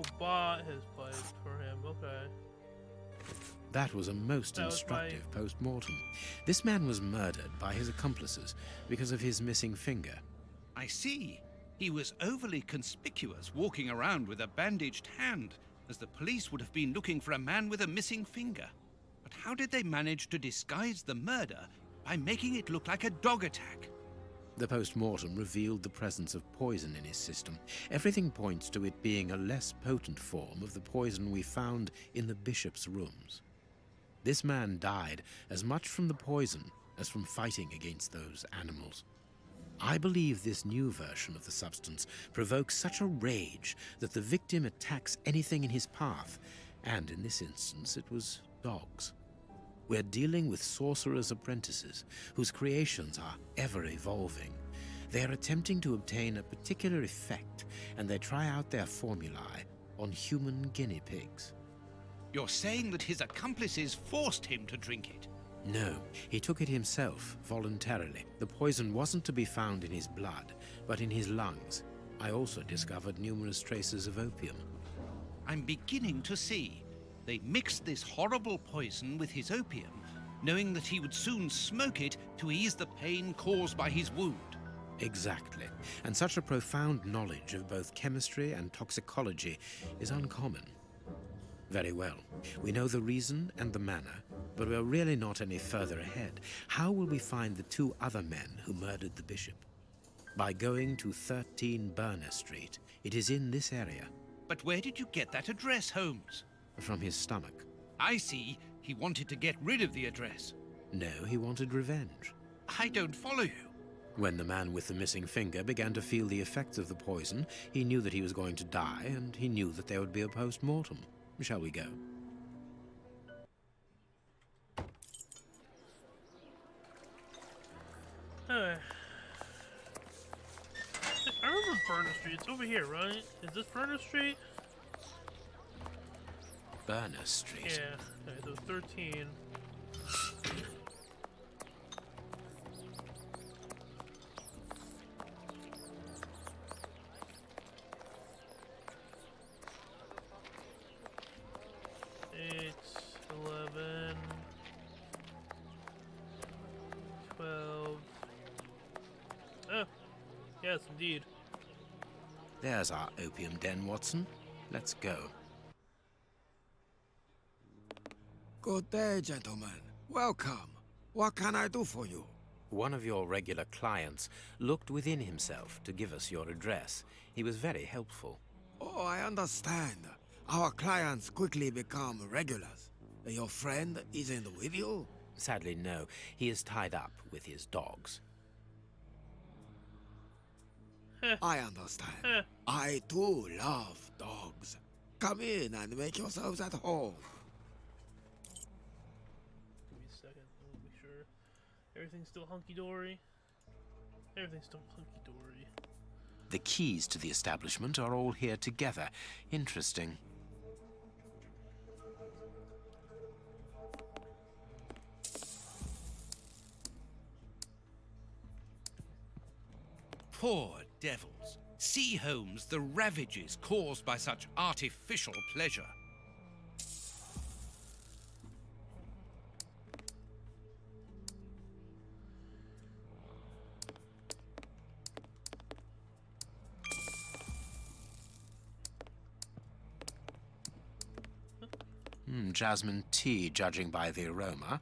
Oh, bought his pipe for him. Okay. That was a most That was instructive post-mortem. This man was murdered by his accomplices because of his missing finger. I see. He was overly conspicuous, walking around with a bandaged hand, as the police would have been looking for a man with a missing finger. But how did they manage to disguise the murder by making it look like a dog attack? The post-mortem revealed the presence of poison in his system. Everything points to it being a less potent form of the poison we found in the bishop's rooms. This man died as much from the poison as from fighting against those animals. I believe this new version of the substance provokes such a rage that the victim attacks anything in his path, and in this instance it was dogs. We're dealing with sorcerers' apprentices whose creations are ever evolving. They are attempting to obtain a particular effect, and they try out their formulae on human guinea pigs. You're saying that his accomplices forced him to drink it? No, he took it himself, voluntarily. The poison wasn't to be found in his blood, but in his lungs. I also discovered numerous traces of opium. I'm beginning to see. They mixed this horrible poison with his opium, knowing that he would soon smoke it to ease the pain caused by his wound. Exactly. And such a profound knowledge of both chemistry and toxicology is uncommon. Very well. We know the reason and the manner, but we're really not any further ahead. How will we find the two other men who murdered the bishop? By going to 13 Burner Street. It is in this area. But where did you get that address, Holmes? From his stomach. I see. He wanted to get rid of the address. No, he wanted revenge. I don't follow you. When the man with the missing finger began to feel the effects of the poison, he knew that he was going to die, and he knew that there would be a post-mortem. Shall we go? I remember Burner Street. It's over here, right? Is this Burner Street? Burner Street. Yeah. Okay, so 13. Yes, indeed. There's our opium den, Watson. Let's go. Good day, gentlemen. Welcome. What can I do for you? One of your regular clients looked within himself to give us your address. He was very helpful. Oh, I understand. Our clients quickly become regulars. Your friend isn't with you? Sadly, no. He is tied up with his dogs. I understand. I too love dogs. Come in and make yourselves at home. Give me a second. Let me make sure everything's still hunky-dory. Everything's still hunky-dory. The keys to the establishment are all here together. Interesting. Poor devils. See, Holmes, the ravages caused by such artificial pleasure. Jasmine tea, judging by the aroma.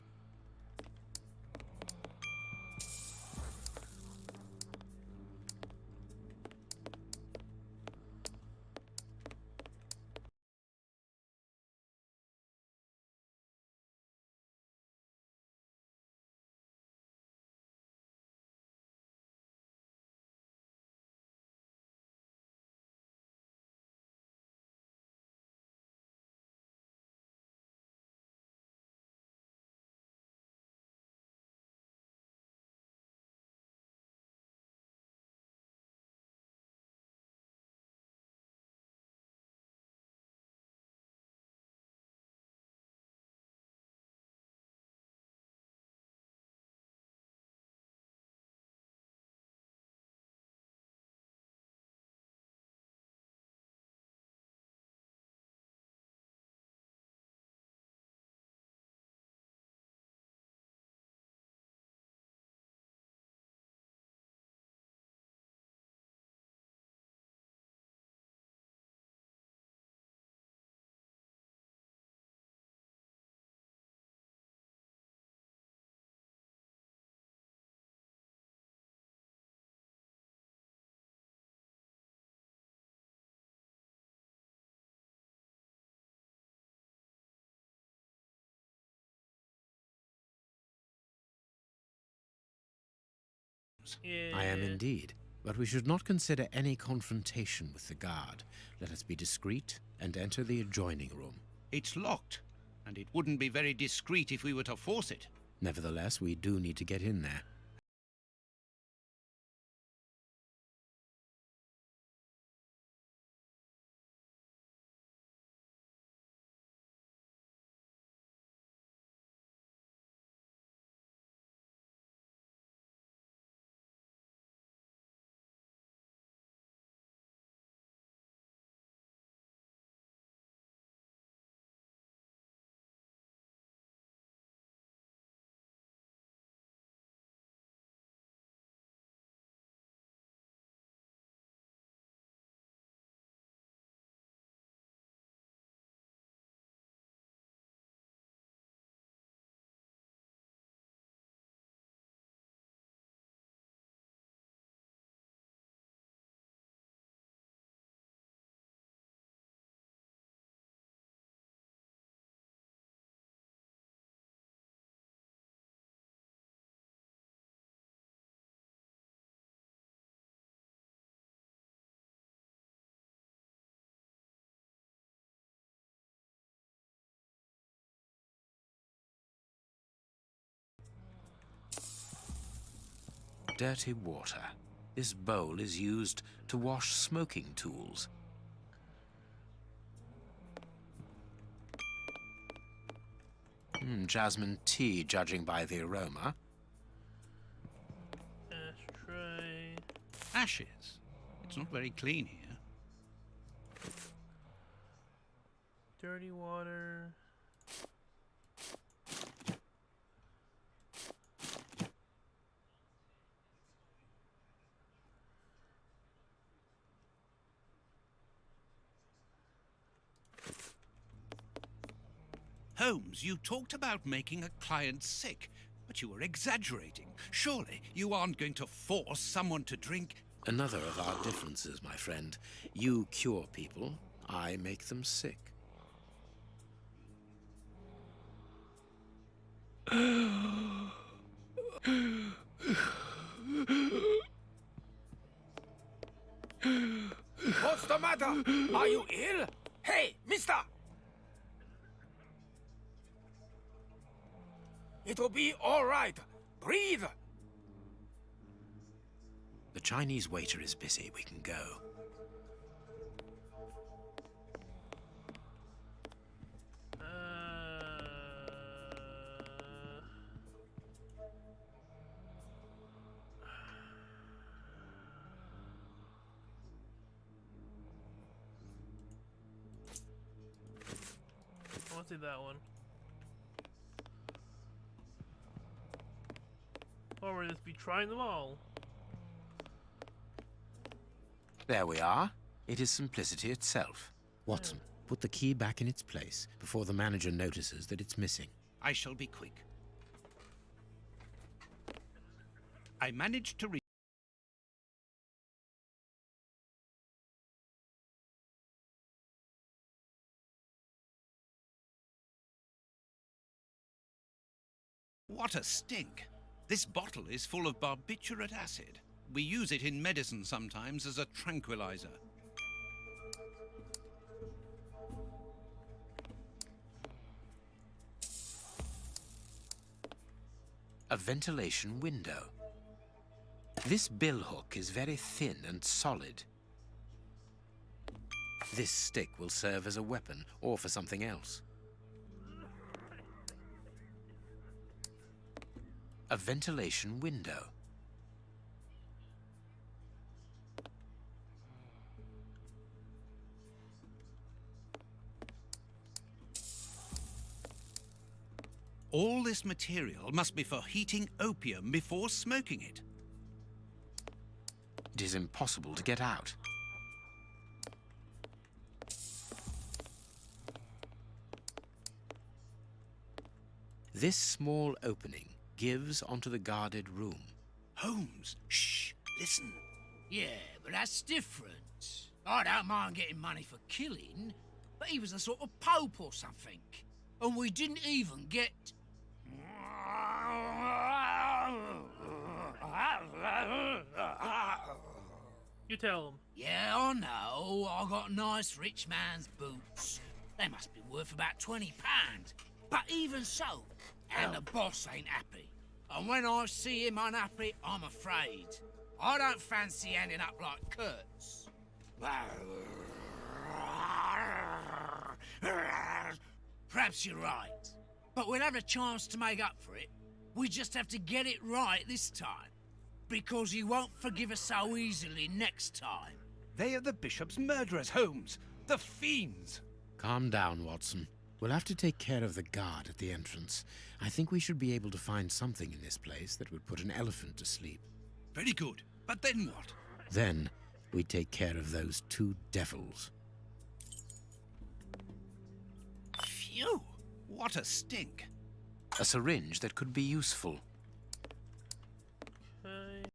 Holmes. Yeah. I am indeed. But we should not consider any confrontation with the guard. Let us be discreet and enter the adjoining room. It's locked, and it wouldn't be very discreet if we were to force it. Nevertheless, we do need to get in there. Dirty water. This bowl is used to wash smoking tools. Jasmine tea, judging by the aroma. Ashtray. Ashes. It's not very clean here. Dirty water. Holmes, you talked about making a client sick, but you were exaggerating. Surely you aren't going to force someone to drink. Another of our differences, my friend. You cure people, I make them sick. What's the matter? Are you ill? Hey, mister! It'll be all right. Breathe! The Chinese waiter is busy. We can go. I want to see that one. Or we'll just be trying them all. There we are. It is simplicity itself. Watson, put the key back in its place before the manager notices that it's missing. I shall be quick. I managed to reach... What a stink! This bottle is full of barbiturate acid. We use it in medicine sometimes as a tranquilizer. A ventilation window. This billhook is very thin and solid. This stick will serve as a weapon or for something else. A ventilation window. All this material must be for heating opium before smoking it. It is impossible to get out. This small opening gives onto the guarded room. Holmes, shh, listen. Yeah, but that's different. I don't mind getting money for killing, but he was a sort of pope or something. And we didn't even get... You tell him. Yeah, I know. I got nice rich man's boots. They must be worth about £20. But even so, and the boss ain't happy. And when I see him unhappy, I'm afraid. I don't fancy ending up like Kurtz. Perhaps you're right. But we'll have a chance to make up for it. We just have to get it right this time. Because he won't forgive us so easily next time. They are the bishop's murderers, Holmes. The fiends. Calm down, Watson. We'll have to take care of the guard at the entrance. I think we should be able to find something in this place that would put an elephant to sleep. Very good. But then what? Then we take care of those two devils. Phew! What a stink. A syringe that could be useful. Okay.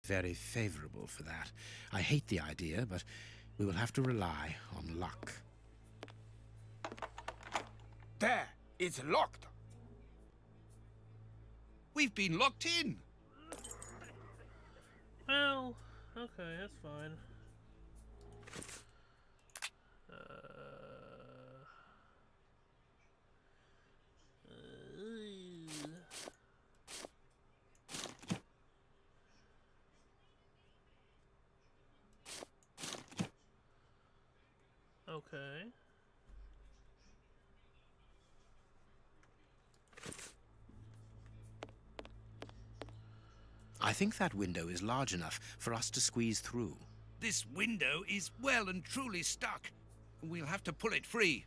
Very favorable for that. I hate the idea, but we will have to rely on luck. There, it's locked. We've been locked in. Well, okay, that's fine. Okay. I think that window is large enough for us to squeeze through. This window is well and truly stuck. We'll have to pull it free.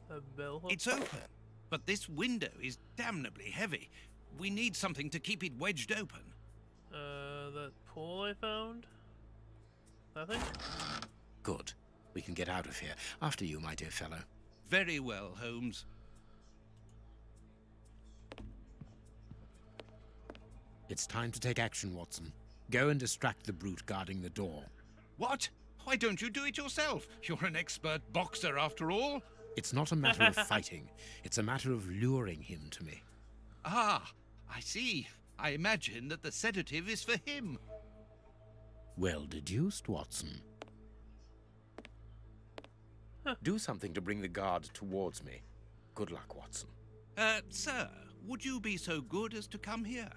A bell hook? It's open, but this window is damnably heavy. We need something to keep it wedged open. That pole I found? Nothing? Good. We can get out of here. After you, my dear fellow. Very well, Holmes. It's time to take action, Watson. Go and distract the brute guarding the door. What? Why don't you do it yourself? You're an expert boxer, after all. It's not a matter of fighting. It's a matter of luring him to me. Ah, I see. I imagine that the sedative is for him. Well deduced, Watson. Do something to bring the guard towards me. Good luck, Watson. Sir, would you be so good as to come here?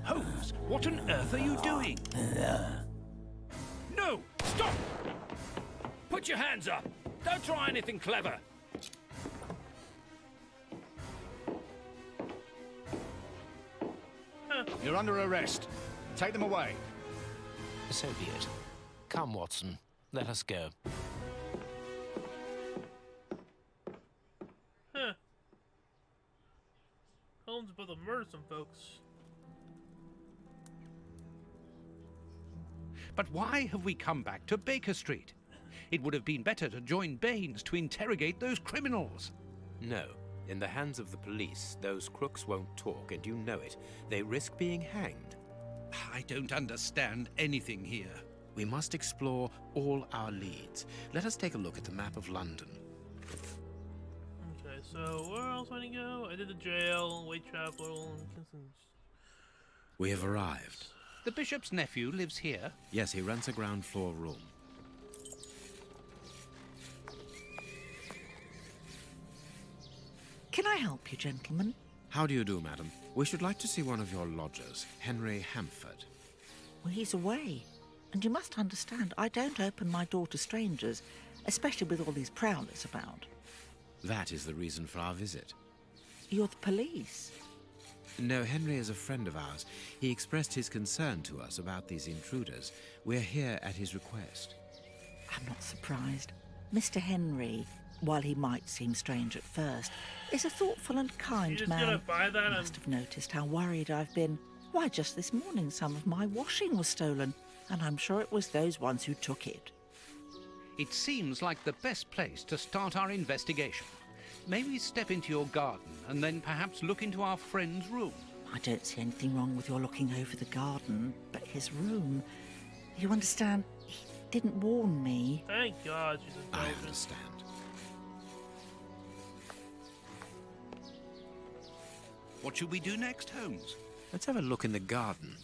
Holmes, what on earth are you doing? No! Stop! Put your hands up! Don't try anything clever! You're under arrest. Take them away. So be it. Come, Watson. Let us go. Huh. Holmes about to murder some folks. But why have we come back to Baker Street? It would have been better to join Baines to interrogate those criminals. No. In the hands of the police, those crooks won't talk, and you know it. They risk being hanged. I don't understand anything here. We must explore all our leads. Let us take a look at the map of London. Okay, so where else want to go? I did the jail, Whitechapel, and Kingston's. We have arrived. The bishop's nephew lives here? Yes, he rents a ground floor room. Can I help you, gentlemen? How do you do, madam? We should like to see one of your lodgers, Henry Hampford. Well, he's away. And you must understand, I don't open my door to strangers, especially with all these prowlers about. That is the reason for our visit. You're the police. No, Henry is a friend of ours. He expressed his concern to us about these intruders. We're here at his request. I'm not surprised. Mr. Henry, while he might seem strange at first, is a thoughtful and kind man. Gonna buy that You must have noticed how worried I've been. Why, just this morning some of my washing was stolen, and I'm sure it was those ones who took it. It seems like the best place to start our investigation. May we step into your garden and then perhaps look into our friend's room? I don't see anything wrong with your looking over the garden, but his room... You understand, he didn't warn me. Thank God she's a I virgin. understand. What should we do next, Holmes? Let's have a look in the garden.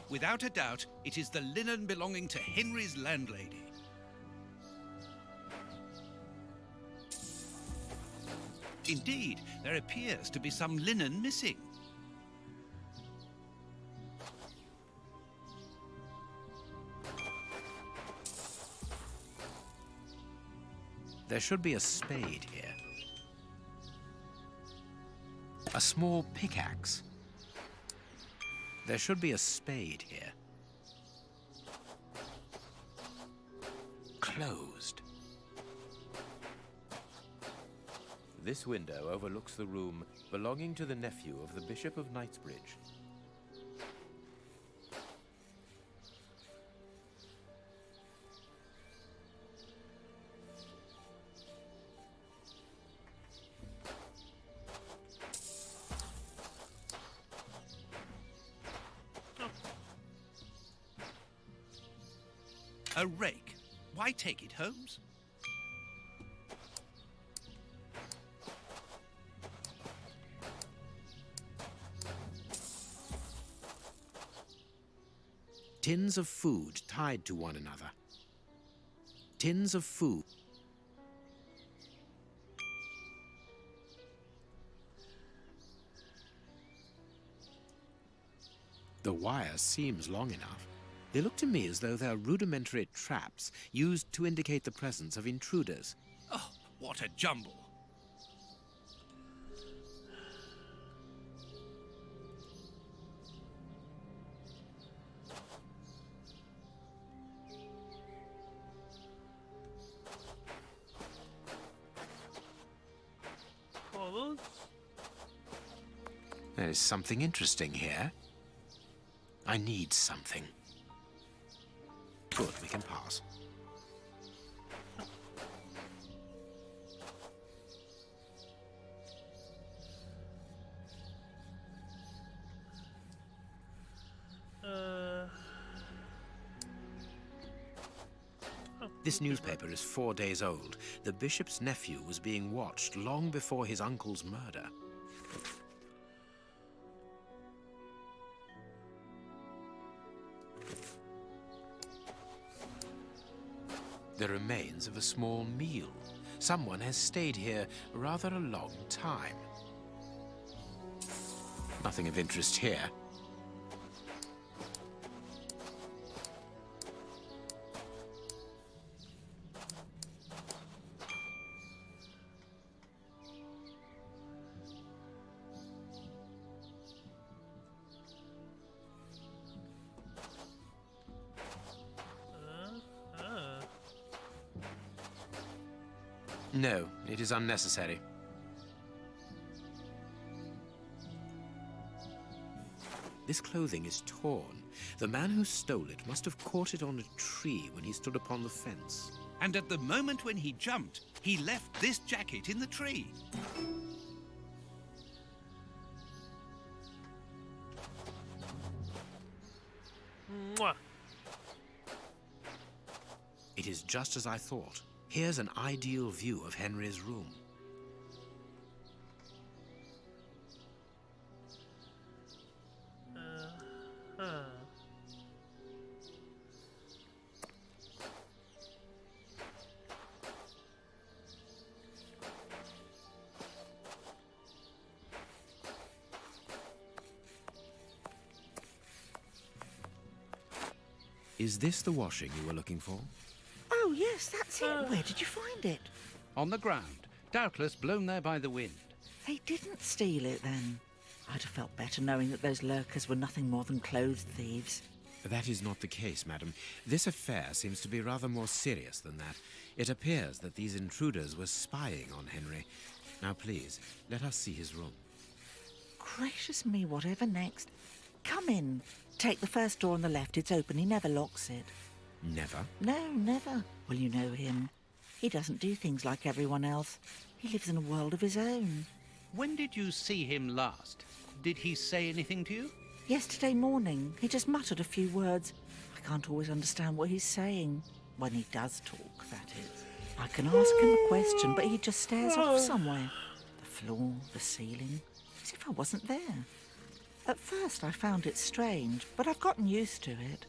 Without a doubt, it is the linen belonging to Henry's landlady. Indeed, there appears to be some linen missing. There should be a spade here. A small pickaxe. There should be a spade here. Closed. This window overlooks the room belonging to the nephew of the Bishop of Knightsbridge. A rake. Why take it, Holmes? Tins of food tied to one another. Tins of food. The wire seems long enough. They look to me as though they're rudimentary traps used to indicate the presence of intruders. Oh, what a jumble. There is something interesting here. I need something. Good, we can pass. This newspaper is 4 days old. The bishop's nephew was being watched long before his uncle's murder. The remains of a small meal. Someone has stayed here rather a long time. Nothing of interest here. No, it is unnecessary. This clothing is torn. The man who stole it must have caught it on a tree when he stood upon the fence. And at the moment when he jumped, he left this jacket in the tree. Mwah. It is just as I thought. Here's an ideal view of Henry's room. Is this the washing you were looking for? Oh, yes, that's it. Where did you find it? On the ground, doubtless blown there by the wind. They didn't steal it, then. I'd have felt better knowing that those lurkers were nothing more than clothes thieves. That is not the case, madam. This affair seems to be rather more serious than that. It appears that these intruders were spying on Henry. Now, please, let us see his room. Gracious me, whatever next? Come in. Take the first door on the left. It's open. He never locks it. Never? No, never. Well, you know him. He doesn't do things like everyone else. He lives in a world of his own. When did you see him last? Did he say anything to you? Yesterday morning. He just muttered a few words. I can't always understand what he's saying. When he does talk, that is. I can ask him a question, but he just stares off somewhere. The floor, the ceiling, as if I wasn't there. At first I found it strange, but I've gotten used to it.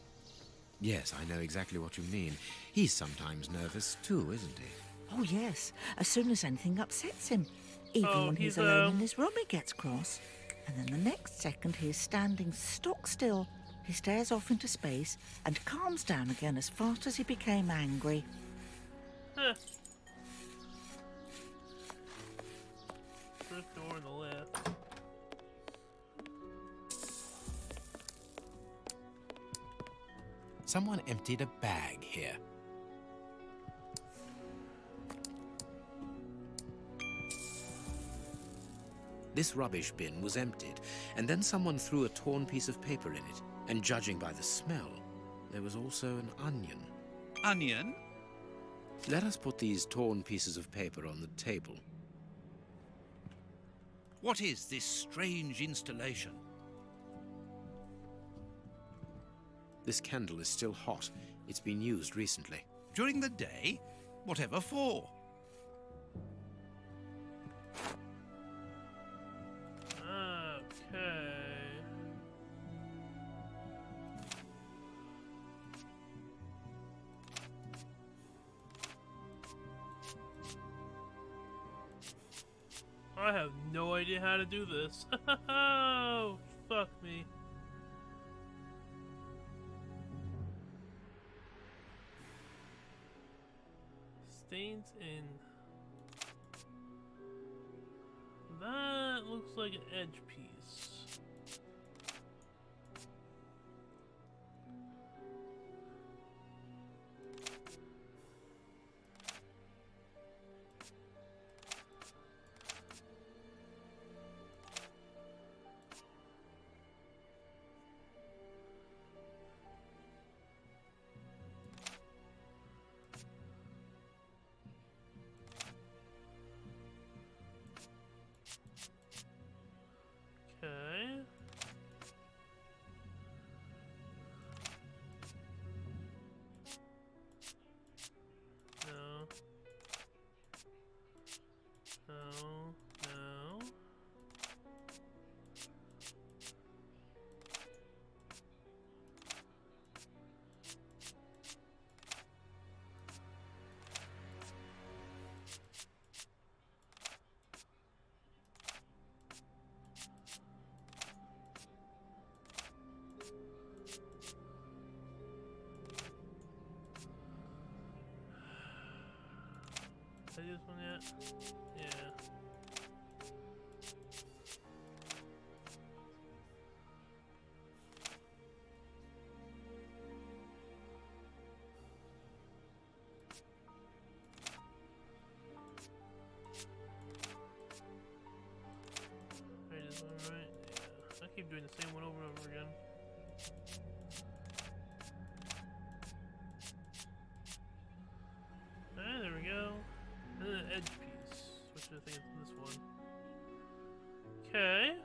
Yes, I know exactly what you mean. He's sometimes nervous too, isn't he? Oh, yes. As soon as anything upsets him. Even when he's alone in his room, he gets cross. And then the next second he is standing stock still. He stares off into space and calms down again as fast as he became angry. First door on the left. Someone emptied a bag here. This rubbish bin was emptied, and then someone threw a torn piece of paper in it. And judging by the smell, there was also an onion. Onion? Let us put these torn pieces of paper on the table. What is this strange installation? This candle is still hot. It's been used recently. During the day? Whatever for? Okay. I have no idea how to do this. Oh, fuck me. Stains in. That looks like an edge piece. Okay. No. No. No. Did I do this one yet? Yeah. Right, this one right? Yeah. I keep doing the same one over and over again. Alright, there we go. And then an edge piece, which I think is this one. Okay.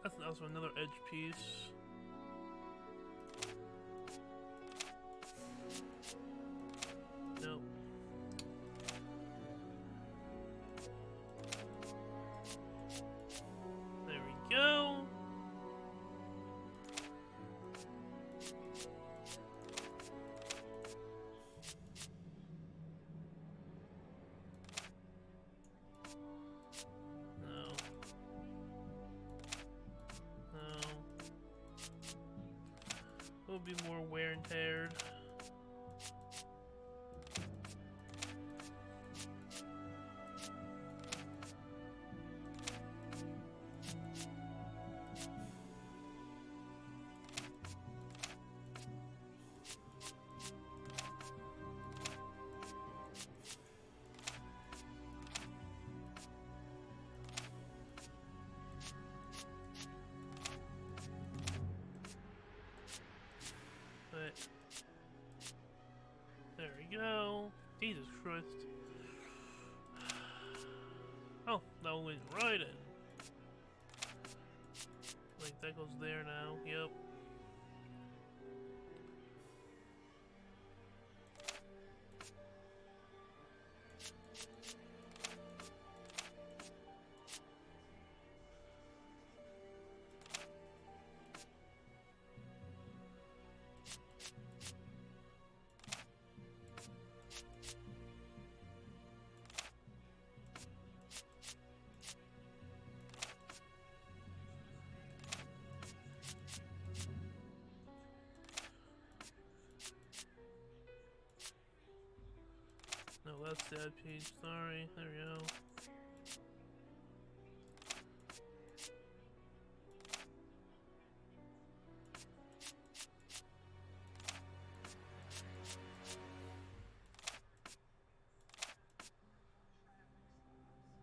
That's also another edge piece. Nope. There we go. No. No. Will be more wear and teared. But there we go. Jesus Christ. Oh, that one went right in. Like that goes there now. Yep. No, that's that page. Sorry. There we go.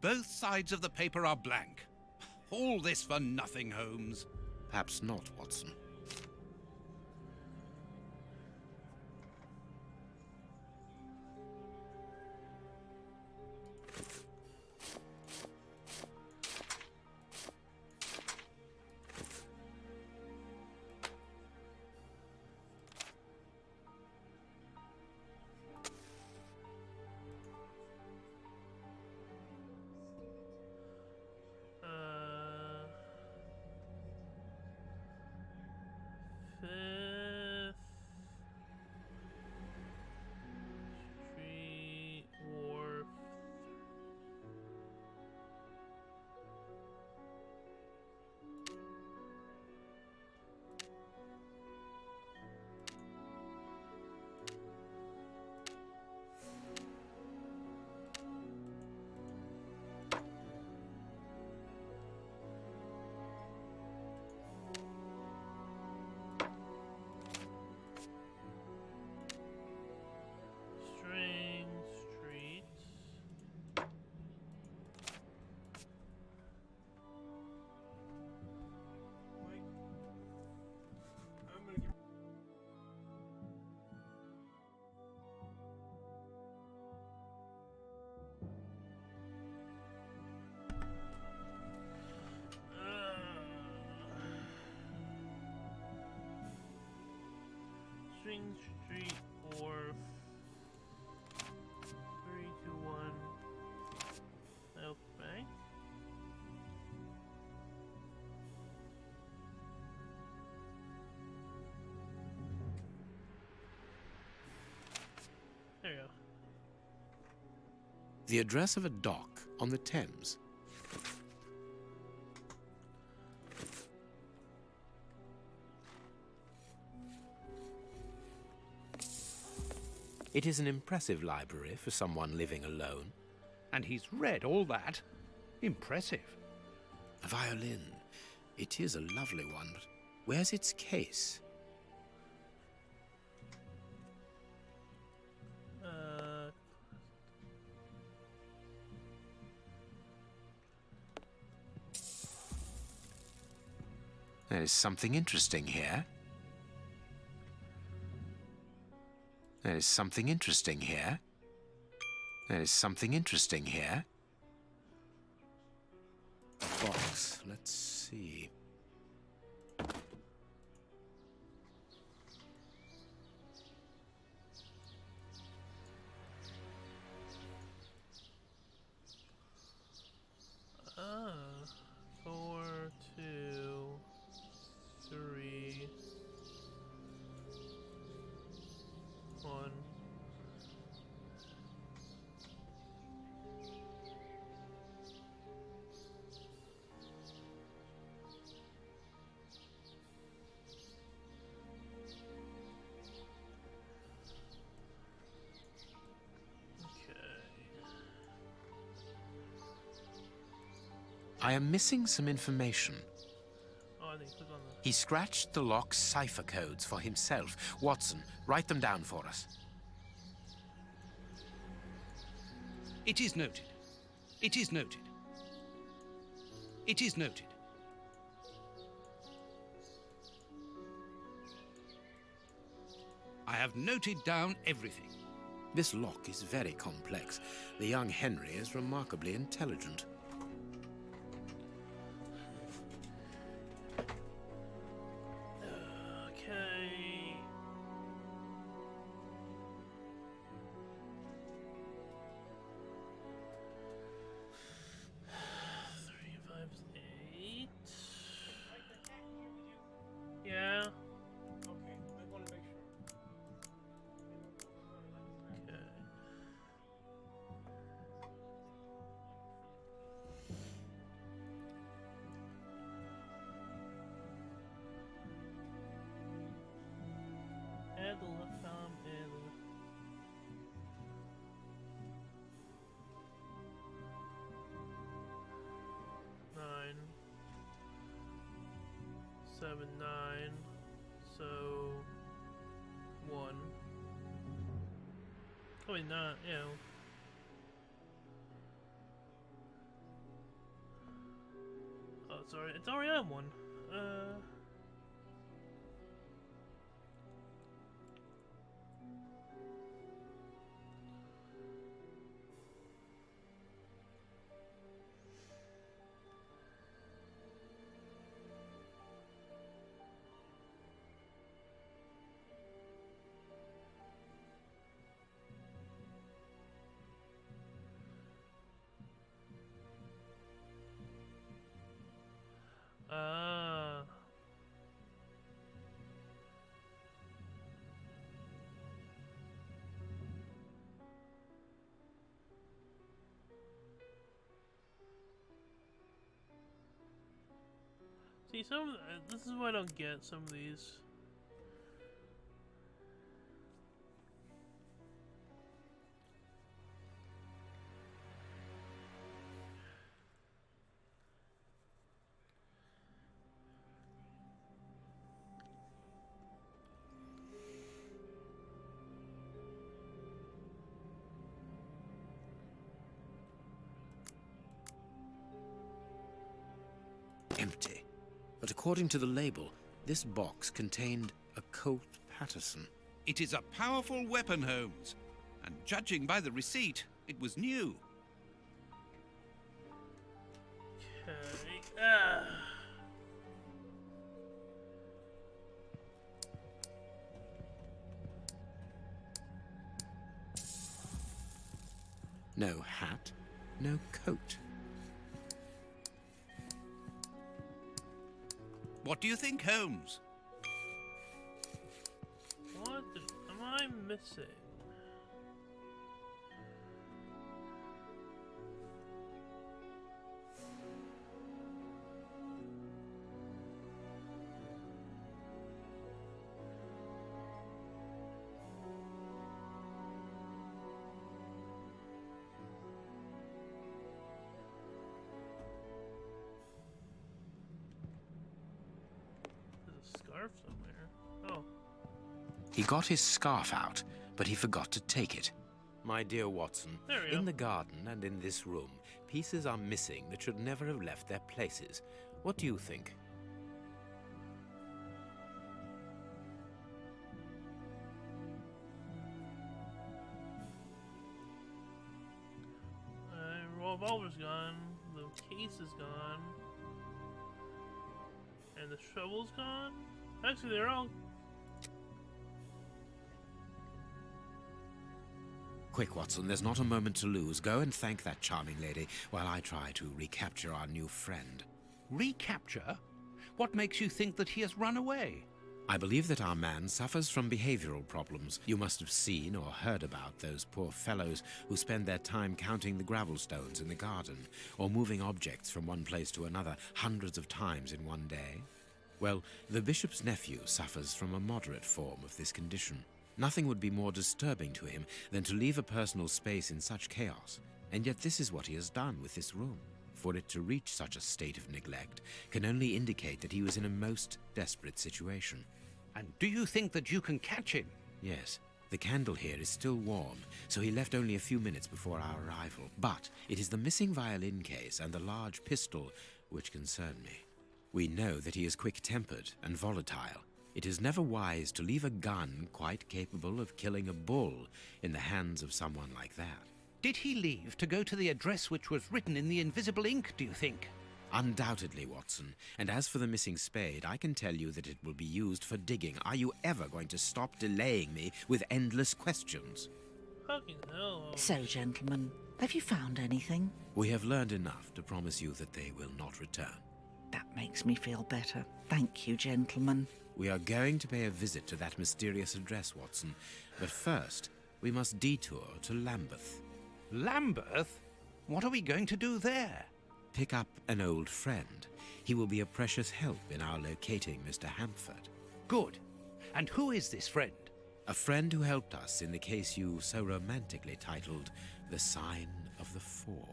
Both sides of the paper are blank. All this for nothing, Holmes. Perhaps not, Watson. Fifth Street Wharf. String Street. String Street Wharf. 321 South Bank. There you go. The address of a dock on the Thames. It is an impressive library for someone living alone. And he's read all that? Impressive. A violin. It is a lovely one, but where's its case? There is something interesting here. There is something interesting here. There is something interesting here. A box. Let's see. Four, two, three, one. I am missing some information. Oh, I think click on the... He scratched the lock's cipher codes for himself. Watson, write them down for us. It is noted. It is noted. It is noted. I have noted down everything. This lock is very complex. The young Henry is remarkably intelligent. Okay. Three, five, eight. Yeah. Okay, I want to make sure. Okay. Add the left arm and nine, 7, 9. So 1. Probably not. Yeah. Oh, sorry. It's already on 1. See, this is why I don't get some of these. Empty. But according to the label, this box contained a Colt Patterson. It is a powerful weapon, Holmes. And judging by the receipt, it was new. Okay. No hat, no coat. What do you think, Holmes? What am I missing? scarf somewhere. Oh. He got his scarf out, but he forgot to take it. My dear Watson, There we go. in the garden and in this room, pieces are missing that should never have left their places. What do you think? Revolver's gone. The case is gone. And the shovel's gone? Actually, they're all... Quick, Watson, there's not a moment to lose. Go and thank that charming lady while I try to recapture our new friend. Recapture? What makes you think that he has run away? I believe that our man suffers from behavioral problems. You must have seen or heard about those poor fellows who spend their time counting the gravel stones in the garden, or moving objects from one place to another hundreds of times in one day. Well, the bishop's nephew suffers from a moderate form of this condition. Nothing would be more disturbing to him than to leave a personal space in such chaos, and yet this is what he has done with this room. For it to reach such a state of neglect can only indicate that he was in a most desperate situation. And do you think that you can catch him? Yes. The candle here is still warm, so he left only a few minutes before our arrival. But it is the missing violin case and the large pistol which concern me. We know that he is quick-tempered and volatile. It is never wise to leave a gun quite capable of killing a bull in the hands of someone like that. Did he leave to go to the address which was written in the invisible ink, do you think? Undoubtedly, Watson. And as for the missing spade, I can tell you that it will be used for digging. Are you ever going to stop delaying me with endless questions? Fucking hell. So, gentlemen, have you found anything? We have learned enough to promise you that they will not return. That makes me feel better. Thank you, gentlemen. We are going to pay a visit to that mysterious address, Watson. But first, we must detour to Lambeth. Lambeth? What are we going to do there? Pick up an old friend. He will be a precious help in our locating Mr. Hampford. Good. And who is this friend? A friend who helped us in the case you so romantically titled The Sign of the Four.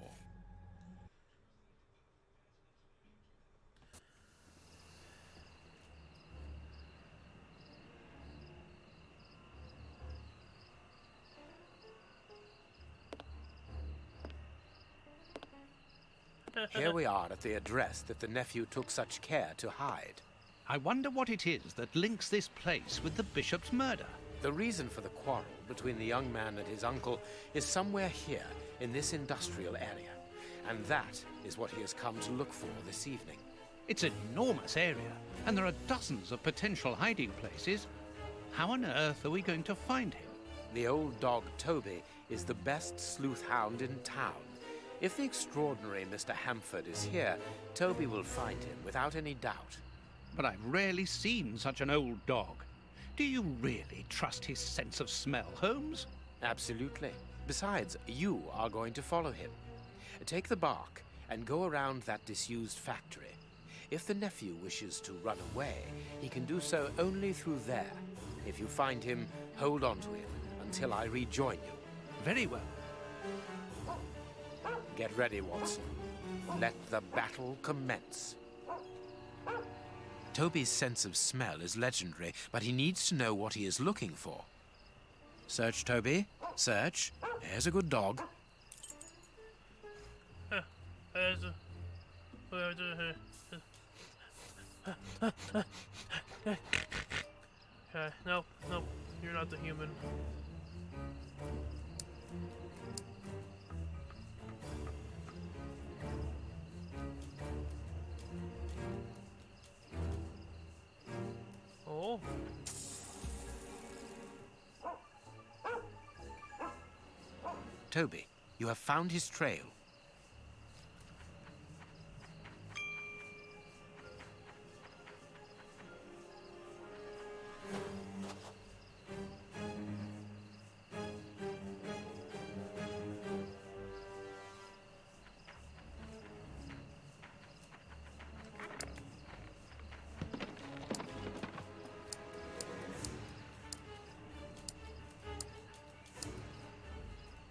Here we are at the address that the nephew took such care to hide. I wonder what it is that links this place with the bishop's murder. The reason for the quarrel between the young man and his uncle is somewhere here in this industrial area. And that is what he has come to look for this evening. It's an enormous area, and there are dozens of potential hiding places. How on earth are we going to find him? The old dog Toby is the best sleuth hound in town. If the extraordinary Mr. Hampford is here, Toby will find him without any doubt. But I've rarely seen such an old dog. Do you really trust his sense of smell, Holmes? Absolutely. Besides, you are going to follow him. Take the bark and go around that disused factory. If the nephew wishes to run away, he can do so only through there. If you find him, hold on to him until I rejoin you. Very well. Get ready, Watson. Let the battle commence. Toby's sense of smell is legendary, but he needs to know what he is looking for. Search, Toby. Search. There's a good dog. Okay, nope, you're not the human. Oh. Toby, you have found his trail.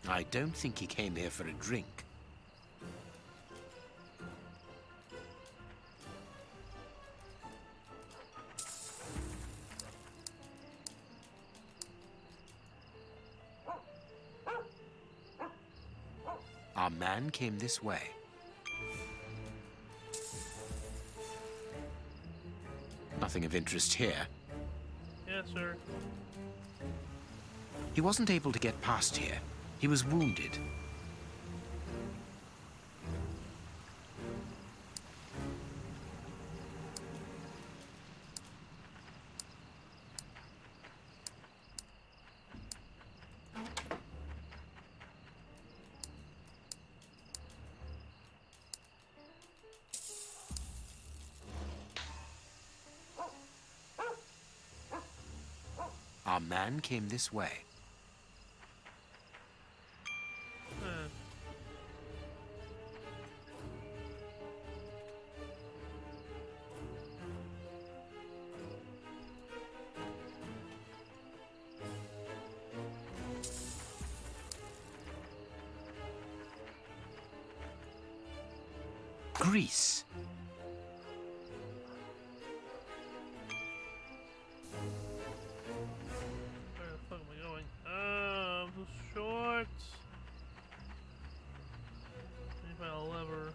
I don't think he came here for a drink. man came this way. Nothing of interest here. Yes, sir. He wasn't able to get past here. He was wounded. Our man came this way. Greece. Where the fuck am I going? So short. Let me find a lever.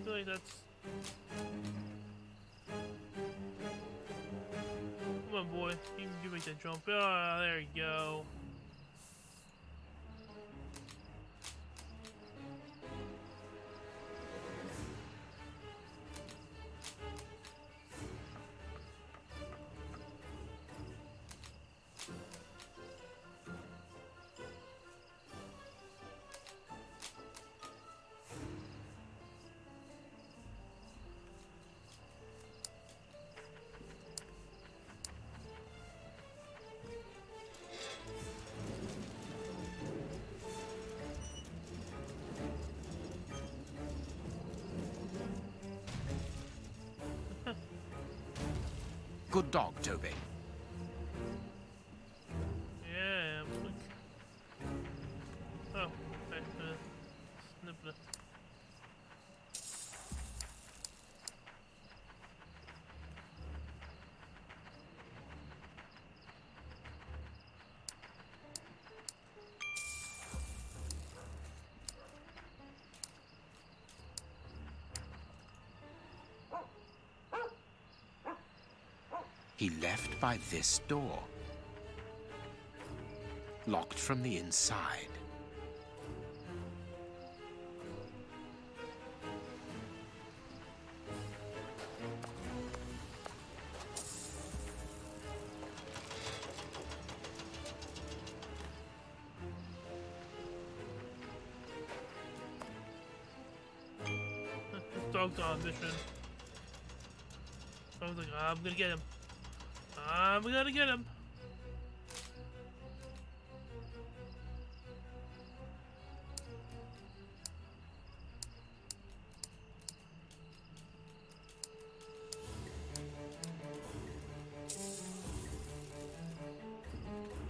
I feel like that's... Come on, boy. You can make that jump. Ah, there you go. Good dog, Toby. Yeah, look. Oh, okay. Snip it. He left by this door. Locked from the inside. Dog's on mission. Dog's like, I'm gonna get him. I'm gonna get him.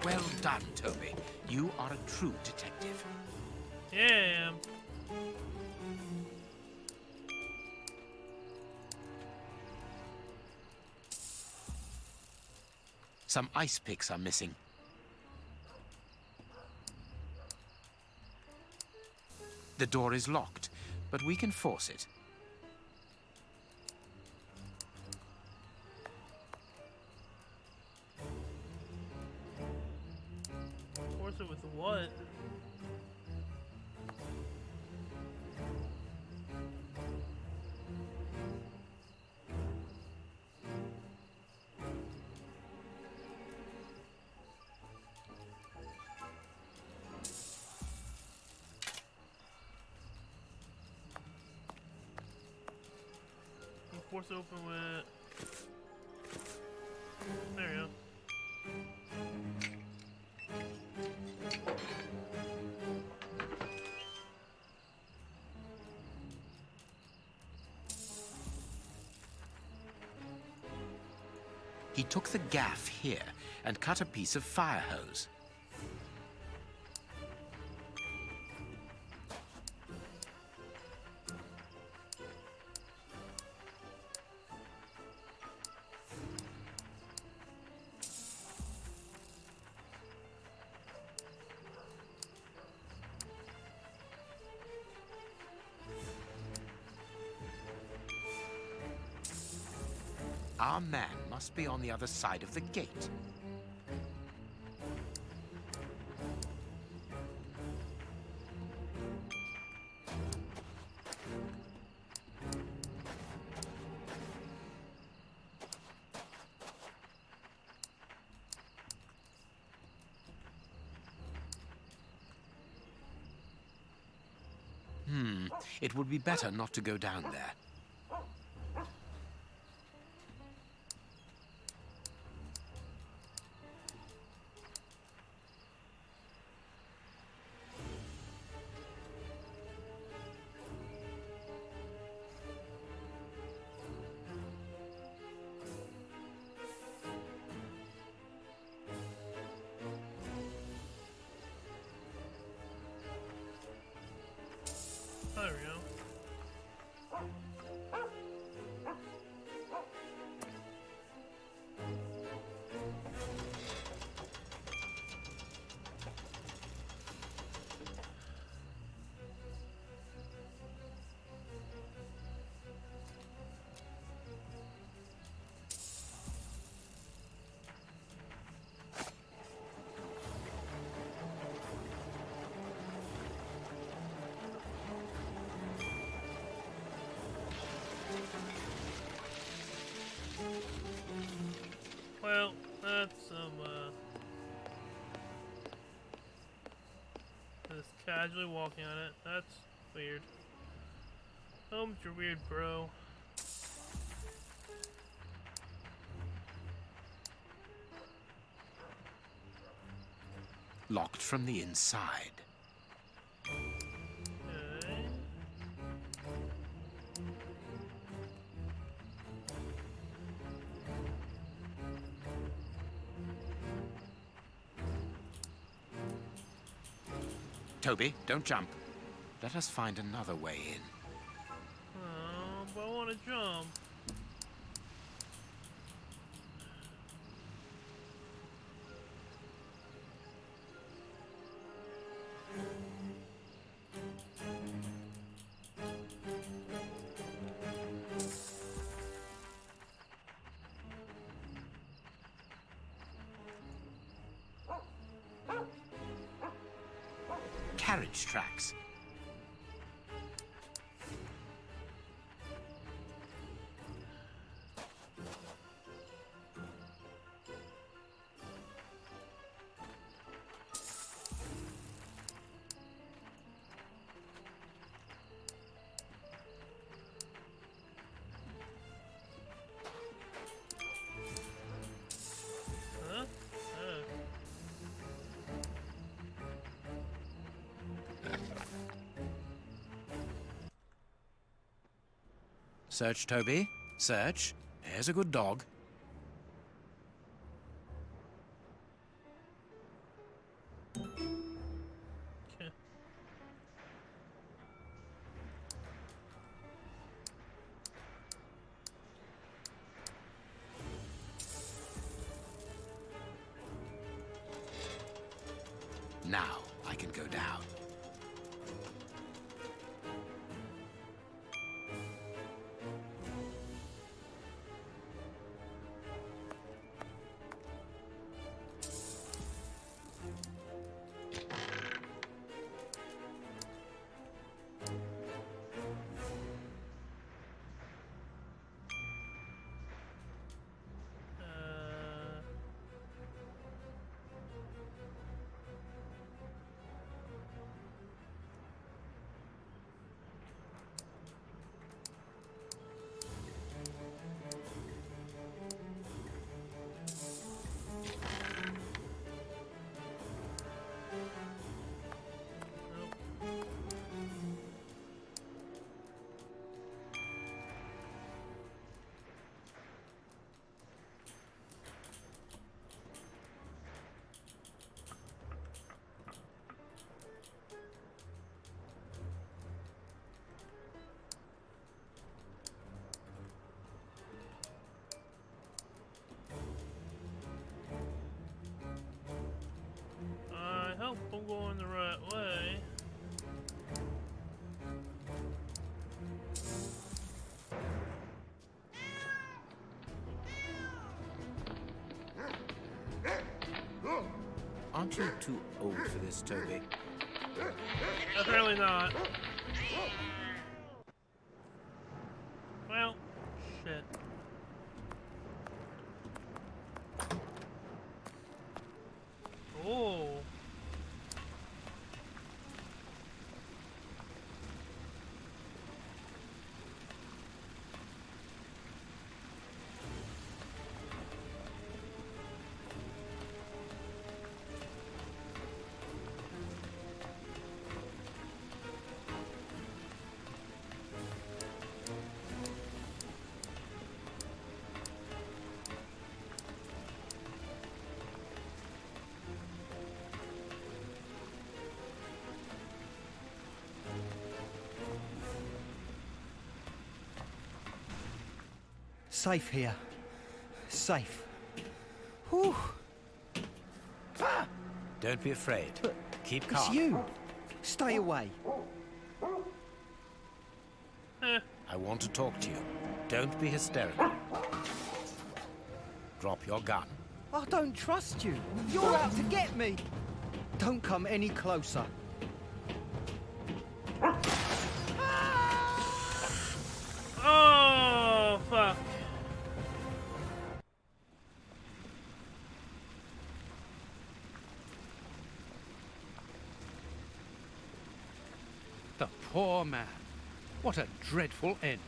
Well done, Toby. You are a true detective. Yeah. Some ice picks are missing. The door is locked, but we can force it. with what? Force open with. There we go. He took the gaff here and cut a piece of fire hose. Our man must be on the other side of the gate. It would be better not to go down there. There we go. Well, that's just casually walking on it. That's weird. Holmes, you're weird, bro. Locked from the inside. Okay. Toby, don't jump. Let us find another way in. Oh, but I want to jump. Carriage tracks. Huh? Oh. Search, Toby. Search. Here's a good dog. Okay. Now I can go down. Aren't you too old for this, Toby? Apparently not. Well, shit. Oh. Safe here. Safe. Whew. Don't be afraid. Keep calm. It's you. Stay away. I want to talk to you. Don't be hysterical. Drop your gun. I don't trust you. You're out to get me. Don't come any closer. Oh, fuck. The poor man. What a dreadful end.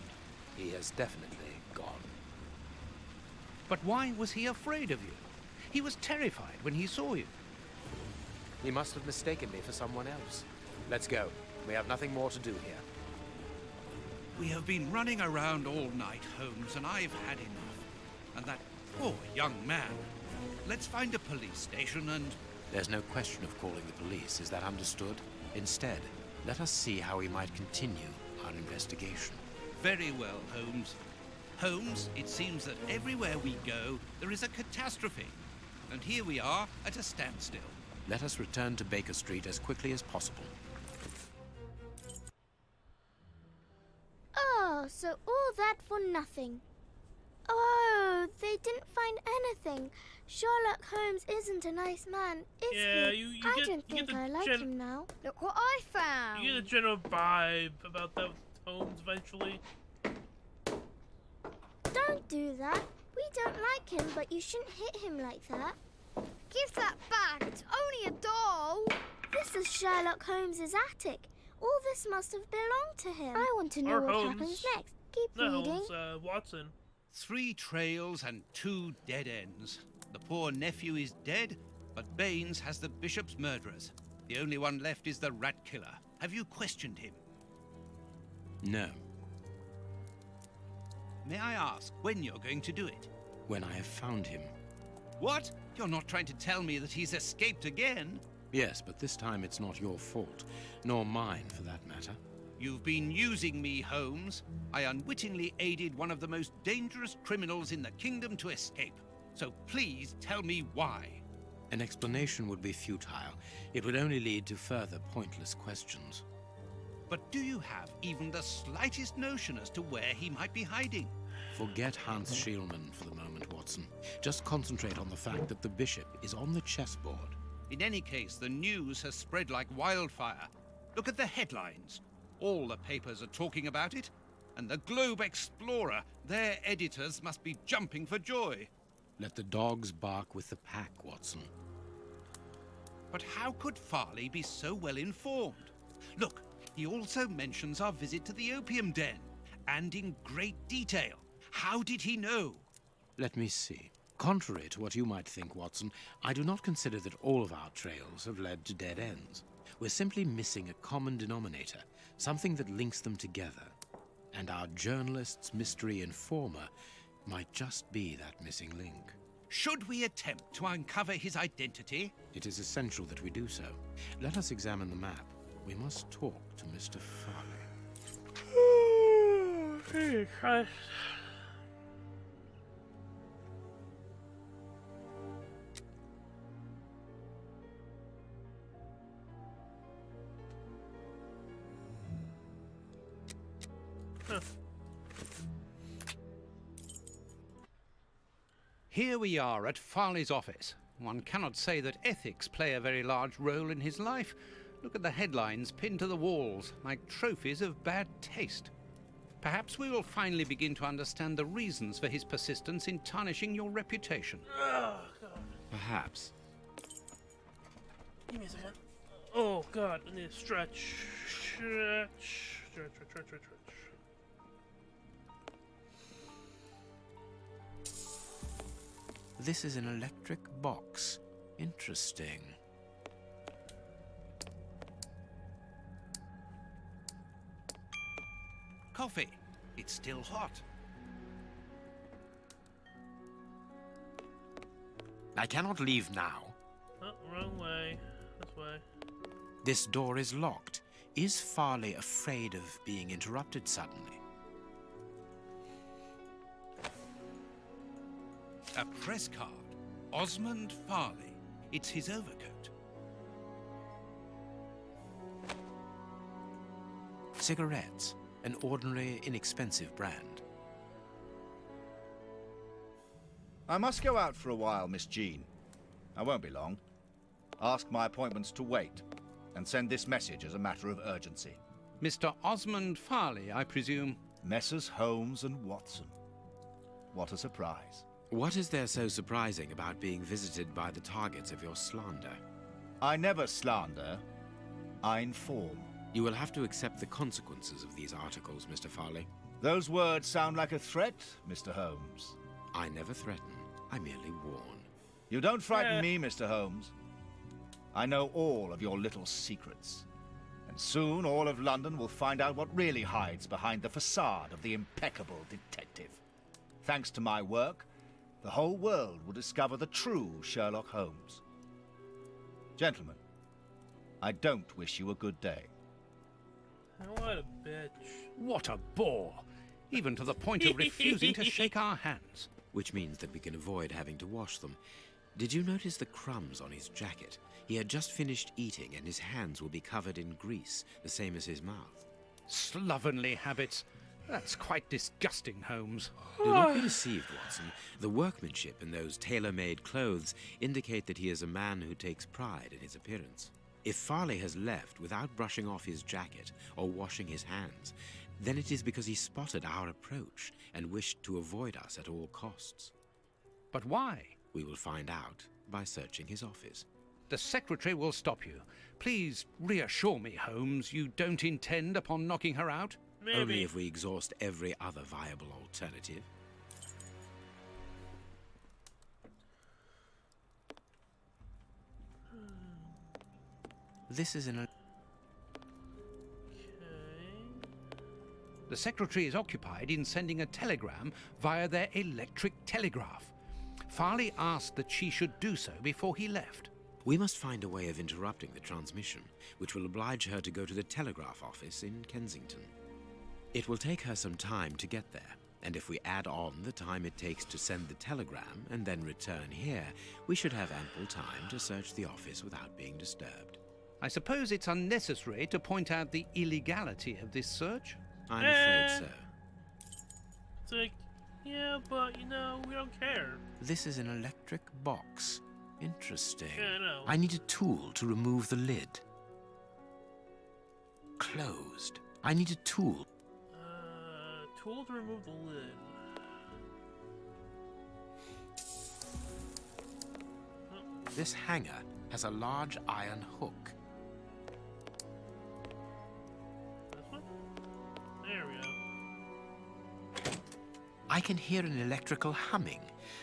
He has definitely gone. But why was he afraid of you? He was terrified when he saw you. He must have mistaken me for someone else. Let's go. We have nothing more to do here. We have been running around all night, Holmes, and I've had enough. And that poor young man. Let's find a police station and... There's no question of calling the police, is that understood? Instead, let us see how we might continue our investigation. Very well, Holmes. Holmes, it seems that everywhere we go, there is a catastrophe. And here we are at a standstill. Let us return to Baker Street as quickly as possible. Oh, so all that for nothing. Oh, they didn't find anything. Sherlock Holmes isn't a nice man, is Yeah, he? you I get- don't you get think the I like him now. Look what I found. You get a general vibe about that with Holmes eventually. Don't do that. We don't like him, but you shouldn't hit him like that. Give that back. It's only a doll. This is Sherlock Holmes's attic. All this must have belonged to him. I want to know Or what Holmes. happens next. Keep No, reading. Holmes, Watson. 3 trails and 2 dead ends. The poor nephew is dead, but Baines has the bishop's murderers. The only one left is the rat killer. Have you questioned him? No. May I ask when you're going to do it? When I have found him. What? You're not trying to tell me that he's escaped again? Yes, but this time it's not your fault, nor mine for that matter. You've been using me, Holmes. I unwittingly aided one of the most dangerous criminals in the kingdom to escape. So please tell me why. An explanation would be futile. It would only lead to further pointless questions. But do you have even the slightest notion as to where he might be hiding? Forget Hans Schielmann for the moment, Watson. Just concentrate on the fact that the bishop is on the chessboard. In any case, the news has spread like wildfire. Look at the headlines. All the papers are talking about it. And the Globe Explorer, their editors must be jumping for joy. Let the dogs bark with the pack, Watson. But how could Farley be so well informed? Look, he also mentions our visit to the opium den, and in great detail. How did he know? Let me see. Contrary to what you might think, Watson, I do not consider that all of our trails have led to dead ends. We're simply missing a common denominator, something that links them together. And our journalist's mystery informer might just be that missing link. Should we attempt to uncover his identity? It is essential that we do so. Let us examine the map. We must talk to Mr. Farley. Jesus Christ. Here we are at Farley's office. One cannot say that ethics play a very large role in his life. Look at the headlines pinned to the walls, like trophies of bad taste. Perhaps we will finally begin to understand the reasons for his persistence in tarnishing your reputation. Oh, God. Perhaps. Give me a second. Oh, God. I need to stretch. Stretch. This is an electric box. Interesting. Coffee. It's still hot. I cannot leave now. Oh, wrong way. This way. This door is locked. Is Farley afraid of being interrupted suddenly? A press card. Osmond Farley. It's his overcoat. Cigarettes. An ordinary, inexpensive brand. I must go out for a while, Miss Jean. I won't be long. Ask my appointments to wait, and send this message as a matter of urgency. Mr. Osmond Farley, I presume? Messrs. Holmes and Watson. What a surprise. What is there so surprising about being visited by the targets of your slander? I never slander. I inform. You will have to accept the consequences of these articles, Mr. Farley. Those words sound like a threat, Mr. Holmes. I never threaten. I merely warn. You don't frighten me, Mr. Holmes. I know all of your little secrets. And soon all of London will find out what really hides behind the facade of the impeccable detective. Thanks to my work, the whole world will discover the true Sherlock Holmes. Gentlemen, I don't wish you a good day. What a bitch. What a bore! Even to the point of refusing to shake our hands. Which means that we can avoid having to wash them. Did you notice the crumbs on his jacket? He had just finished eating and his hands will be covered in grease, the same as his mouth. Slovenly habits. That's quite disgusting, Holmes. Do not be deceived, Watson. The workmanship in those tailor-made clothes indicate that he is a man who takes pride in his appearance. If Farley has left without brushing off his jacket or washing his hands, then it is because he spotted our approach and wished to avoid us at all costs. But why? We will find out by searching his office. The secretary will stop you. Please reassure me, Holmes, you don't intend upon knocking her out? Maybe. Only if we exhaust every other viable alternative. This is an... The secretary is occupied in sending a telegram via their electric telegraph. Farley asked that she should do so before he left. We must find a way of interrupting the transmission, which will oblige her to go to the telegraph office in Kensington. It will take her some time to get there, and if we add on the time it takes to send the telegram and then return here, we should have ample time to search the office without being disturbed. I suppose it's unnecessary to point out the illegality of this search? I'm afraid so. It's like, yeah, but, you know, we don't care. This is an electric box. Interesting. Yeah, I know. I need a tool to remove the lid. Closed. I need a tool. Tool to remove the lid. This hanger has a large iron hook. This one? There we go. I can hear an electrical humming.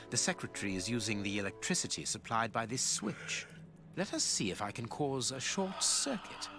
The secretary is using the electricity supplied by this switch. Let us see if I can cause a short circuit.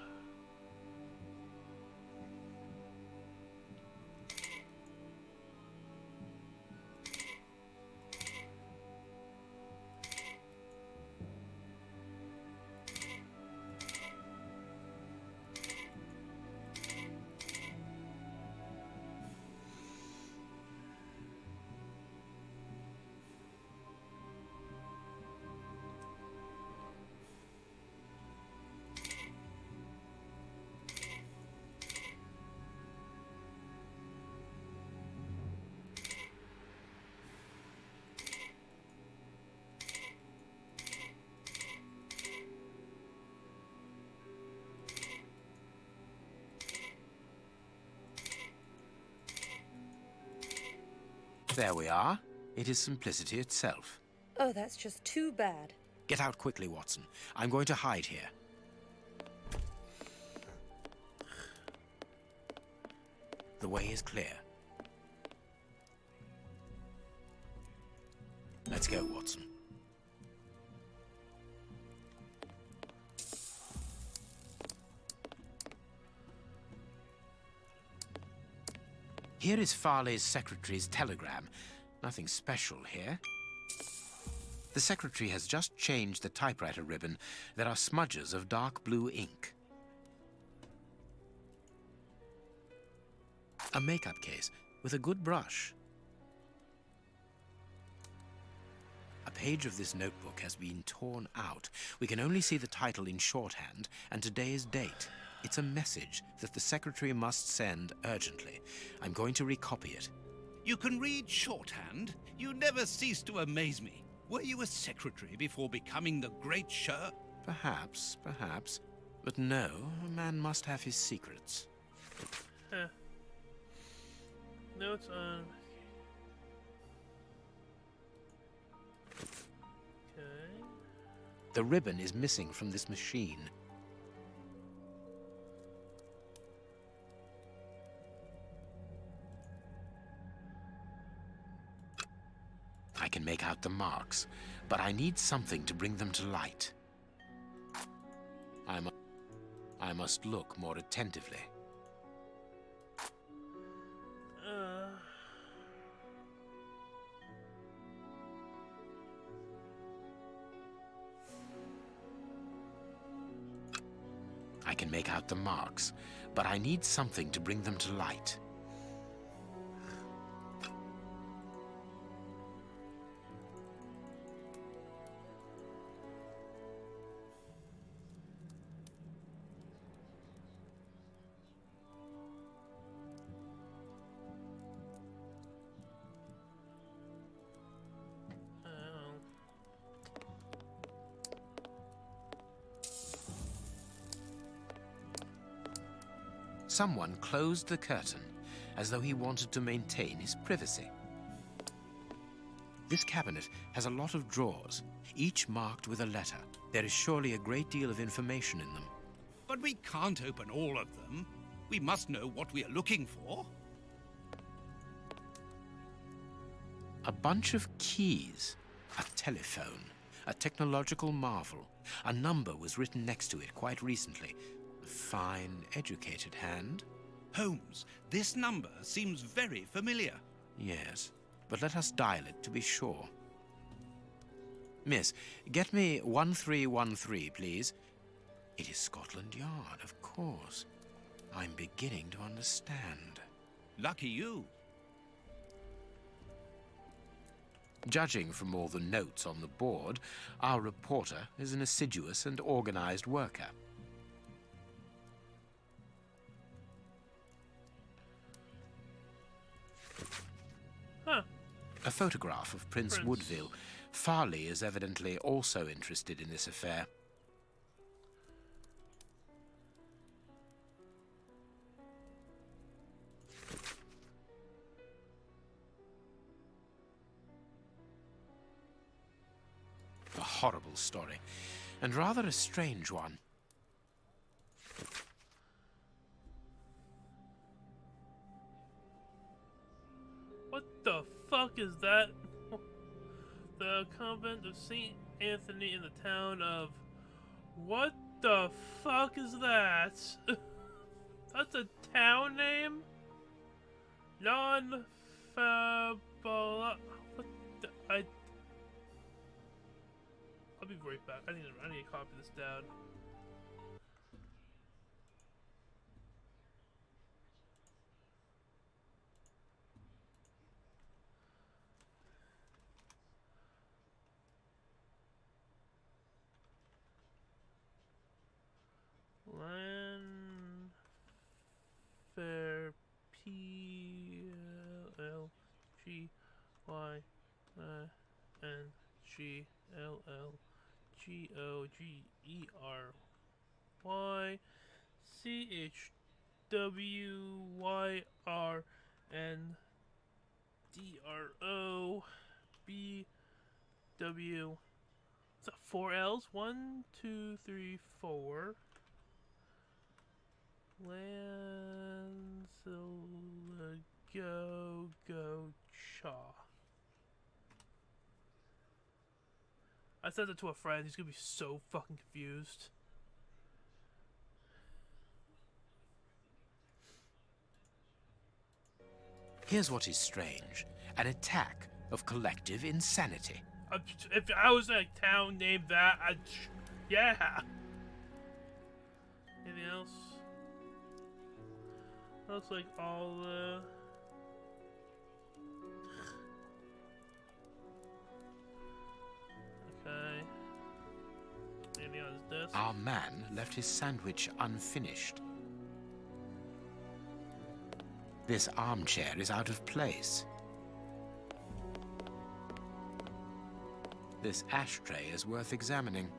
There we are. It is simplicity itself. Oh, that's just too bad. Get out quickly, Watson. I'm going to hide here. The way is clear. Let's go, Watson. Here is Farley's secretary's telegram. Nothing special here. The secretary has just changed the typewriter ribbon. There are smudges of dark blue ink. A makeup case with a good brush. A page of this notebook has been torn out. We can only see the title in shorthand and today's date. It's a message that the secretary must send urgently. I'm going to recopy it. You can read shorthand? You never cease to amaze me. Were you a secretary before becoming the great Sher? Perhaps. But no, a man must have his secrets. Notes on... Okay. The ribbon is missing from this machine. I can make out the marks, but I need something to bring them to light. I must look more attentively. I can make out the marks, but I need something to bring them to light. Someone closed the curtain, as though he wanted to maintain his privacy. This cabinet has a lot of drawers, each marked with a letter. There is surely a great deal of information in them. But we can't open all of them. We must know what we are looking for. A bunch of keys, a telephone, a technological marvel. A number was written next to it quite recently. A fine, educated hand. Holmes, this number seems very familiar. Yes, but let us dial it to be sure. Miss, get me 1313, please. It is Scotland Yard, of course. I'm beginning to understand. Lucky you. Judging from all the notes on the board, our reporter is an assiduous and organized worker. A photograph of Prince Woodville. Farley is evidently also interested in this affair. A horrible story, and rather a strange one. What the fuck is that? The convent of St. Anthony in the town of... What the fuck is that? That's a town name? Non-fabula... What the... I'll be right back. I need to copy this down. Fair PLNGLGYNGLGERYCHWYRND DROBW. Is that 4 L's? 1, 2, 3, 4. Go Cha. I sent it to a friend. He's gonna be so fucking confused. Here's what is strange. An attack of collective insanity. If I was in a town named that, yeah. Anything else? Looks like all the... Okay. Anything on his desk? Our man left his sandwich unfinished. This armchair is out of place. This ashtray is worth examining.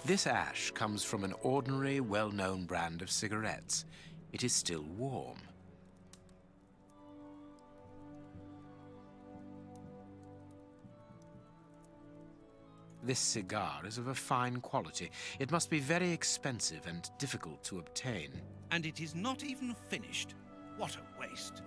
This ash comes from an ordinary, well-known brand of cigarettes. It is still warm. This cigar is of a fine quality. It must be very expensive and difficult to obtain. And it is not even finished. What a waste.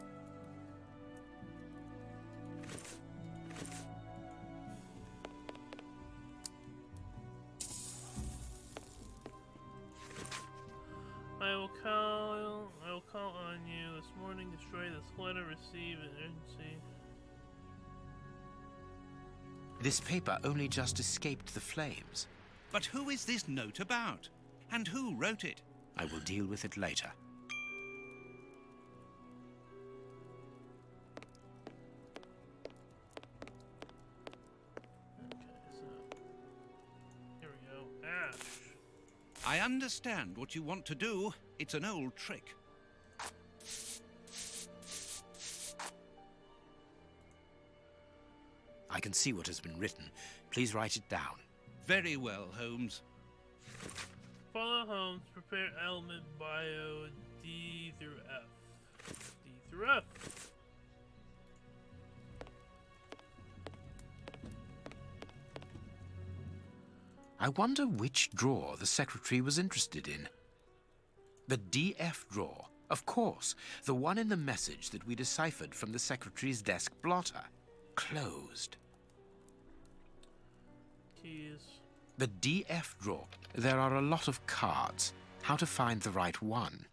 I will call on you this morning. Destroy this letter. Receive an urgency. This paper only just escaped the flames. But who is this note about? And who wrote it? I will deal with it later. I understand what you want to do. It's an old trick. I can see what has been written. Please write it down. Very well, Holmes. Follow Holmes. Prepare element bio D through F. D through F. I wonder which drawer the secretary was interested in. The DF drawer, of course, the one in the message that we deciphered from the secretary's desk blotter. Closed. Keys. The DF drawer. There are a lot of cards. How to find the right one?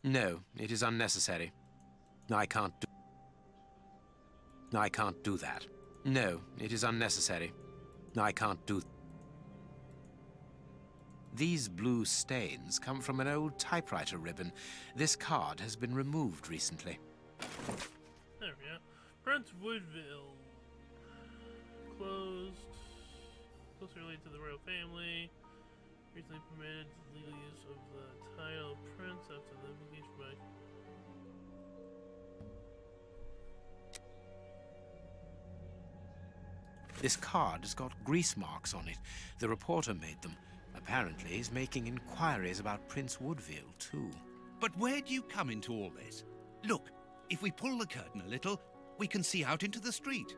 No, it is unnecessary. I can't do that. No, it is unnecessary. I can't do... These blue stains come from an old typewriter ribbon. This card has been removed recently. There we go. Prince Woodville. Closed. Closely related to the royal family. Recently permitted legal use of the title Prince after the invocation by... This card has got grease marks on it. The reporter made them. Apparently, he's making inquiries about Prince Woodville, too. But where do you come into all this? Look, if we pull the curtain a little, we can see out into the street.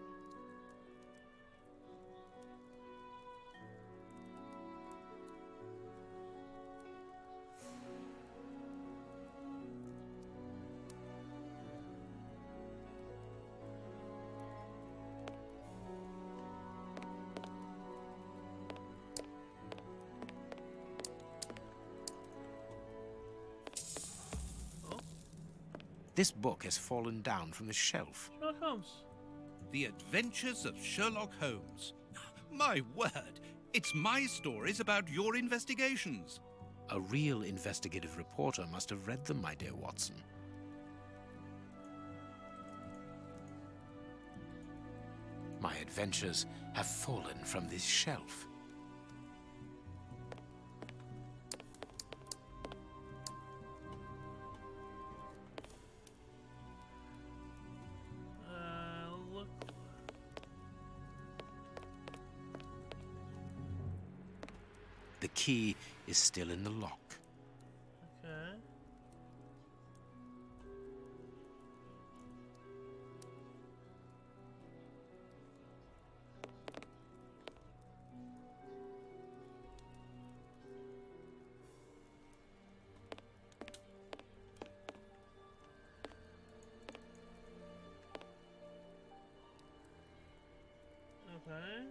This book has fallen down from the shelf. Sherlock Holmes. The Adventures of Sherlock Holmes. My word, it's my stories about your investigations. A real investigative reporter must have read them, my dear Watson. My adventures have fallen from this shelf. Look. The key is still in the lock. Okay. Okay.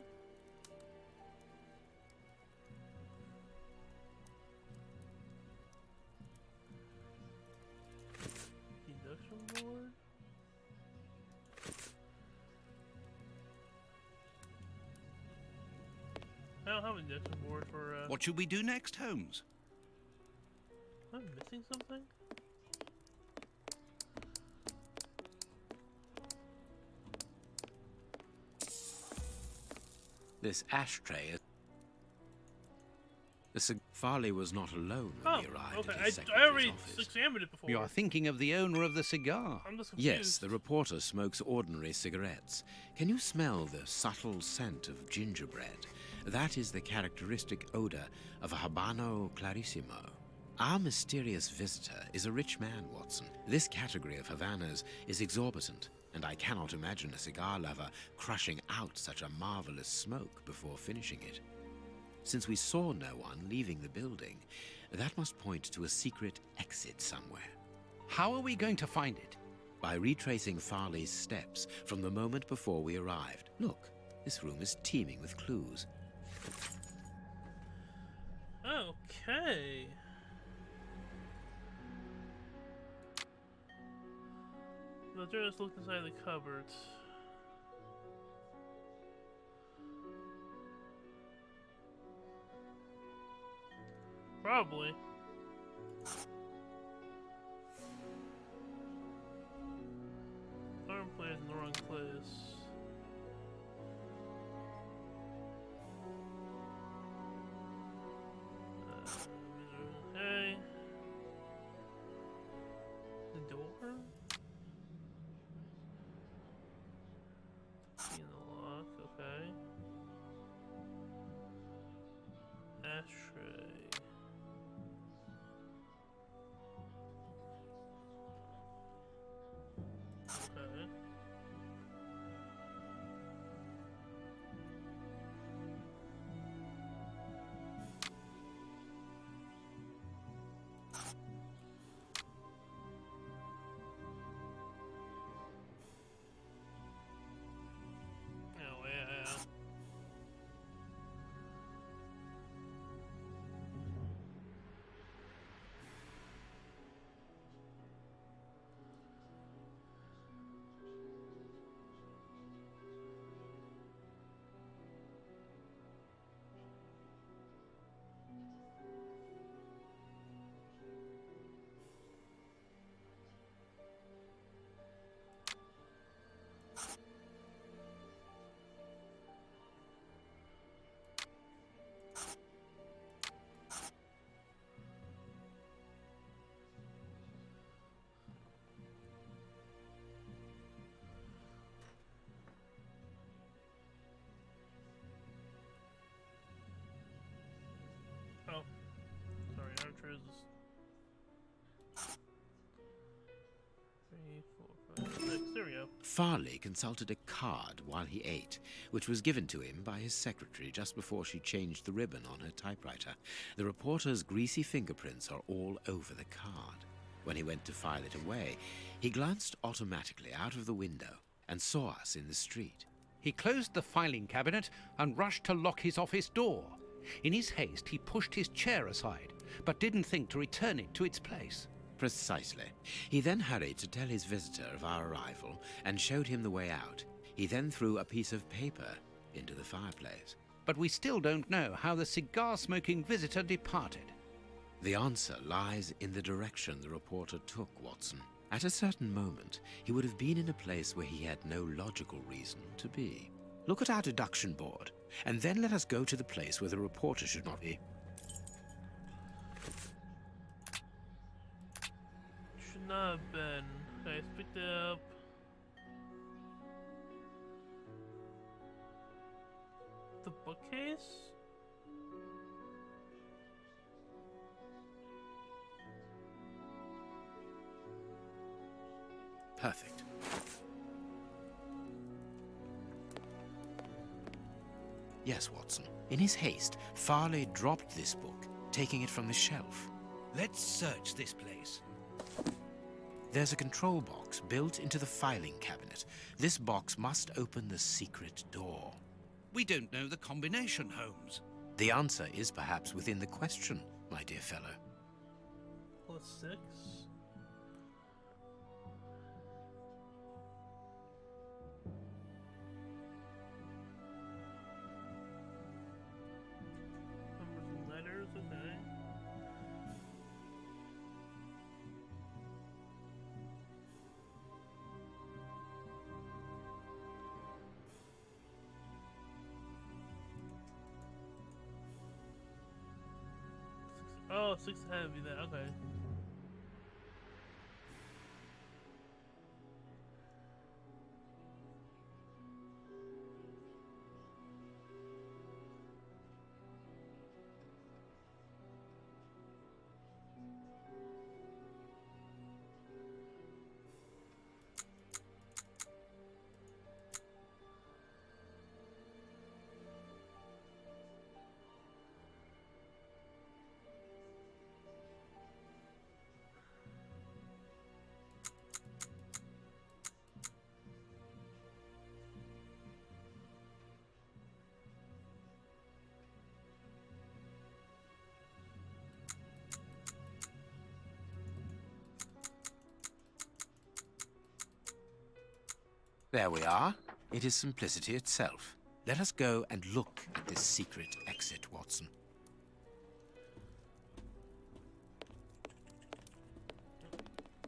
Induction board. I don't have an induction board for. What should we do next, Holmes? Am I missing something? This ashtray. Farley was not alone when he arrived at his I secretary's already office. examined it before. You are thinking of the owner of the cigar. I'm just confused. Yes, the reporter smokes ordinary cigarettes. Can you smell the subtle scent of gingerbread? That is the characteristic odor of a Habano Clarissimo. Our mysterious visitor is a rich man, Watson. This category of Havanas is exorbitant, and I cannot imagine a cigar lover crushing out such a marvelous smoke before finishing it. Since we saw no one leaving the building, that must point to a secret exit somewhere. How are we going to find it? By retracing Farley's steps from the moment before we arrived. Look, this room is teeming with clues. Okay. Let's just look inside the cupboards. Probably. Arm player's in the wrong place. Okay. The door? Key in the lock, okay. Ashtray. Okay. Oh, yeah. Oh, sorry, our chose is 3, 4, 5, 6. There we go. Farley consulted a card while he ate, which was given to him by his secretary just before she changed the ribbon on her typewriter. The reporter's greasy fingerprints are all over the card. When he went to file it away, he glanced automatically out of the window and saw us in the street. He closed the filing cabinet and rushed to lock his office door. In his haste, he pushed his chair aside, but didn't think to return it to its place. Precisely. He then hurried to tell his visitor of our arrival and showed him the way out. He then threw a piece of paper into the fireplace. But we still don't know how the cigar-smoking visitor departed. The answer lies in the direction the reporter took, Watson. At a certain moment, he would have been in a place where he had no logical reason to be. Look at our deduction board, and then let us go to the place where the reporter should not be. Should not have been. Okay, let's pick that up. The bookcase? Perfect. Yes, Watson. In his haste, Farley dropped this book, taking it from the shelf. Let's search this place. There's a control box built into the filing cabinet. This box must open the secret door. We don't know the combination, Holmes. The answer is perhaps within the question, my dear fellow. +6. Numbers and letters, okay. Oh, 6 heavy then, okay. There we are. It is simplicity itself. Let us go and look at this secret exit, Watson.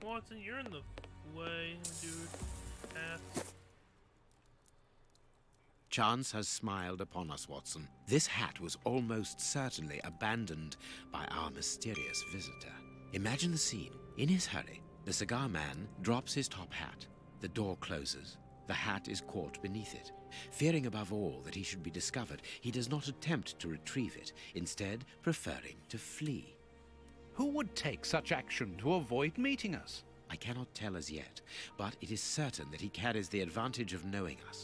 Watson, you're in the way, dude. Pass. Chance has smiled upon us, Watson. This hat was almost certainly abandoned by our mysterious visitor. Imagine the scene. In his hurry, the cigar man drops his top hat. The door closes. The hat is caught beneath it. Fearing above all that he should be discovered, he does not attempt to retrieve it, instead preferring to flee. Who would take such action to avoid meeting us? I cannot tell as yet, but it is certain that he carries the advantage of knowing us.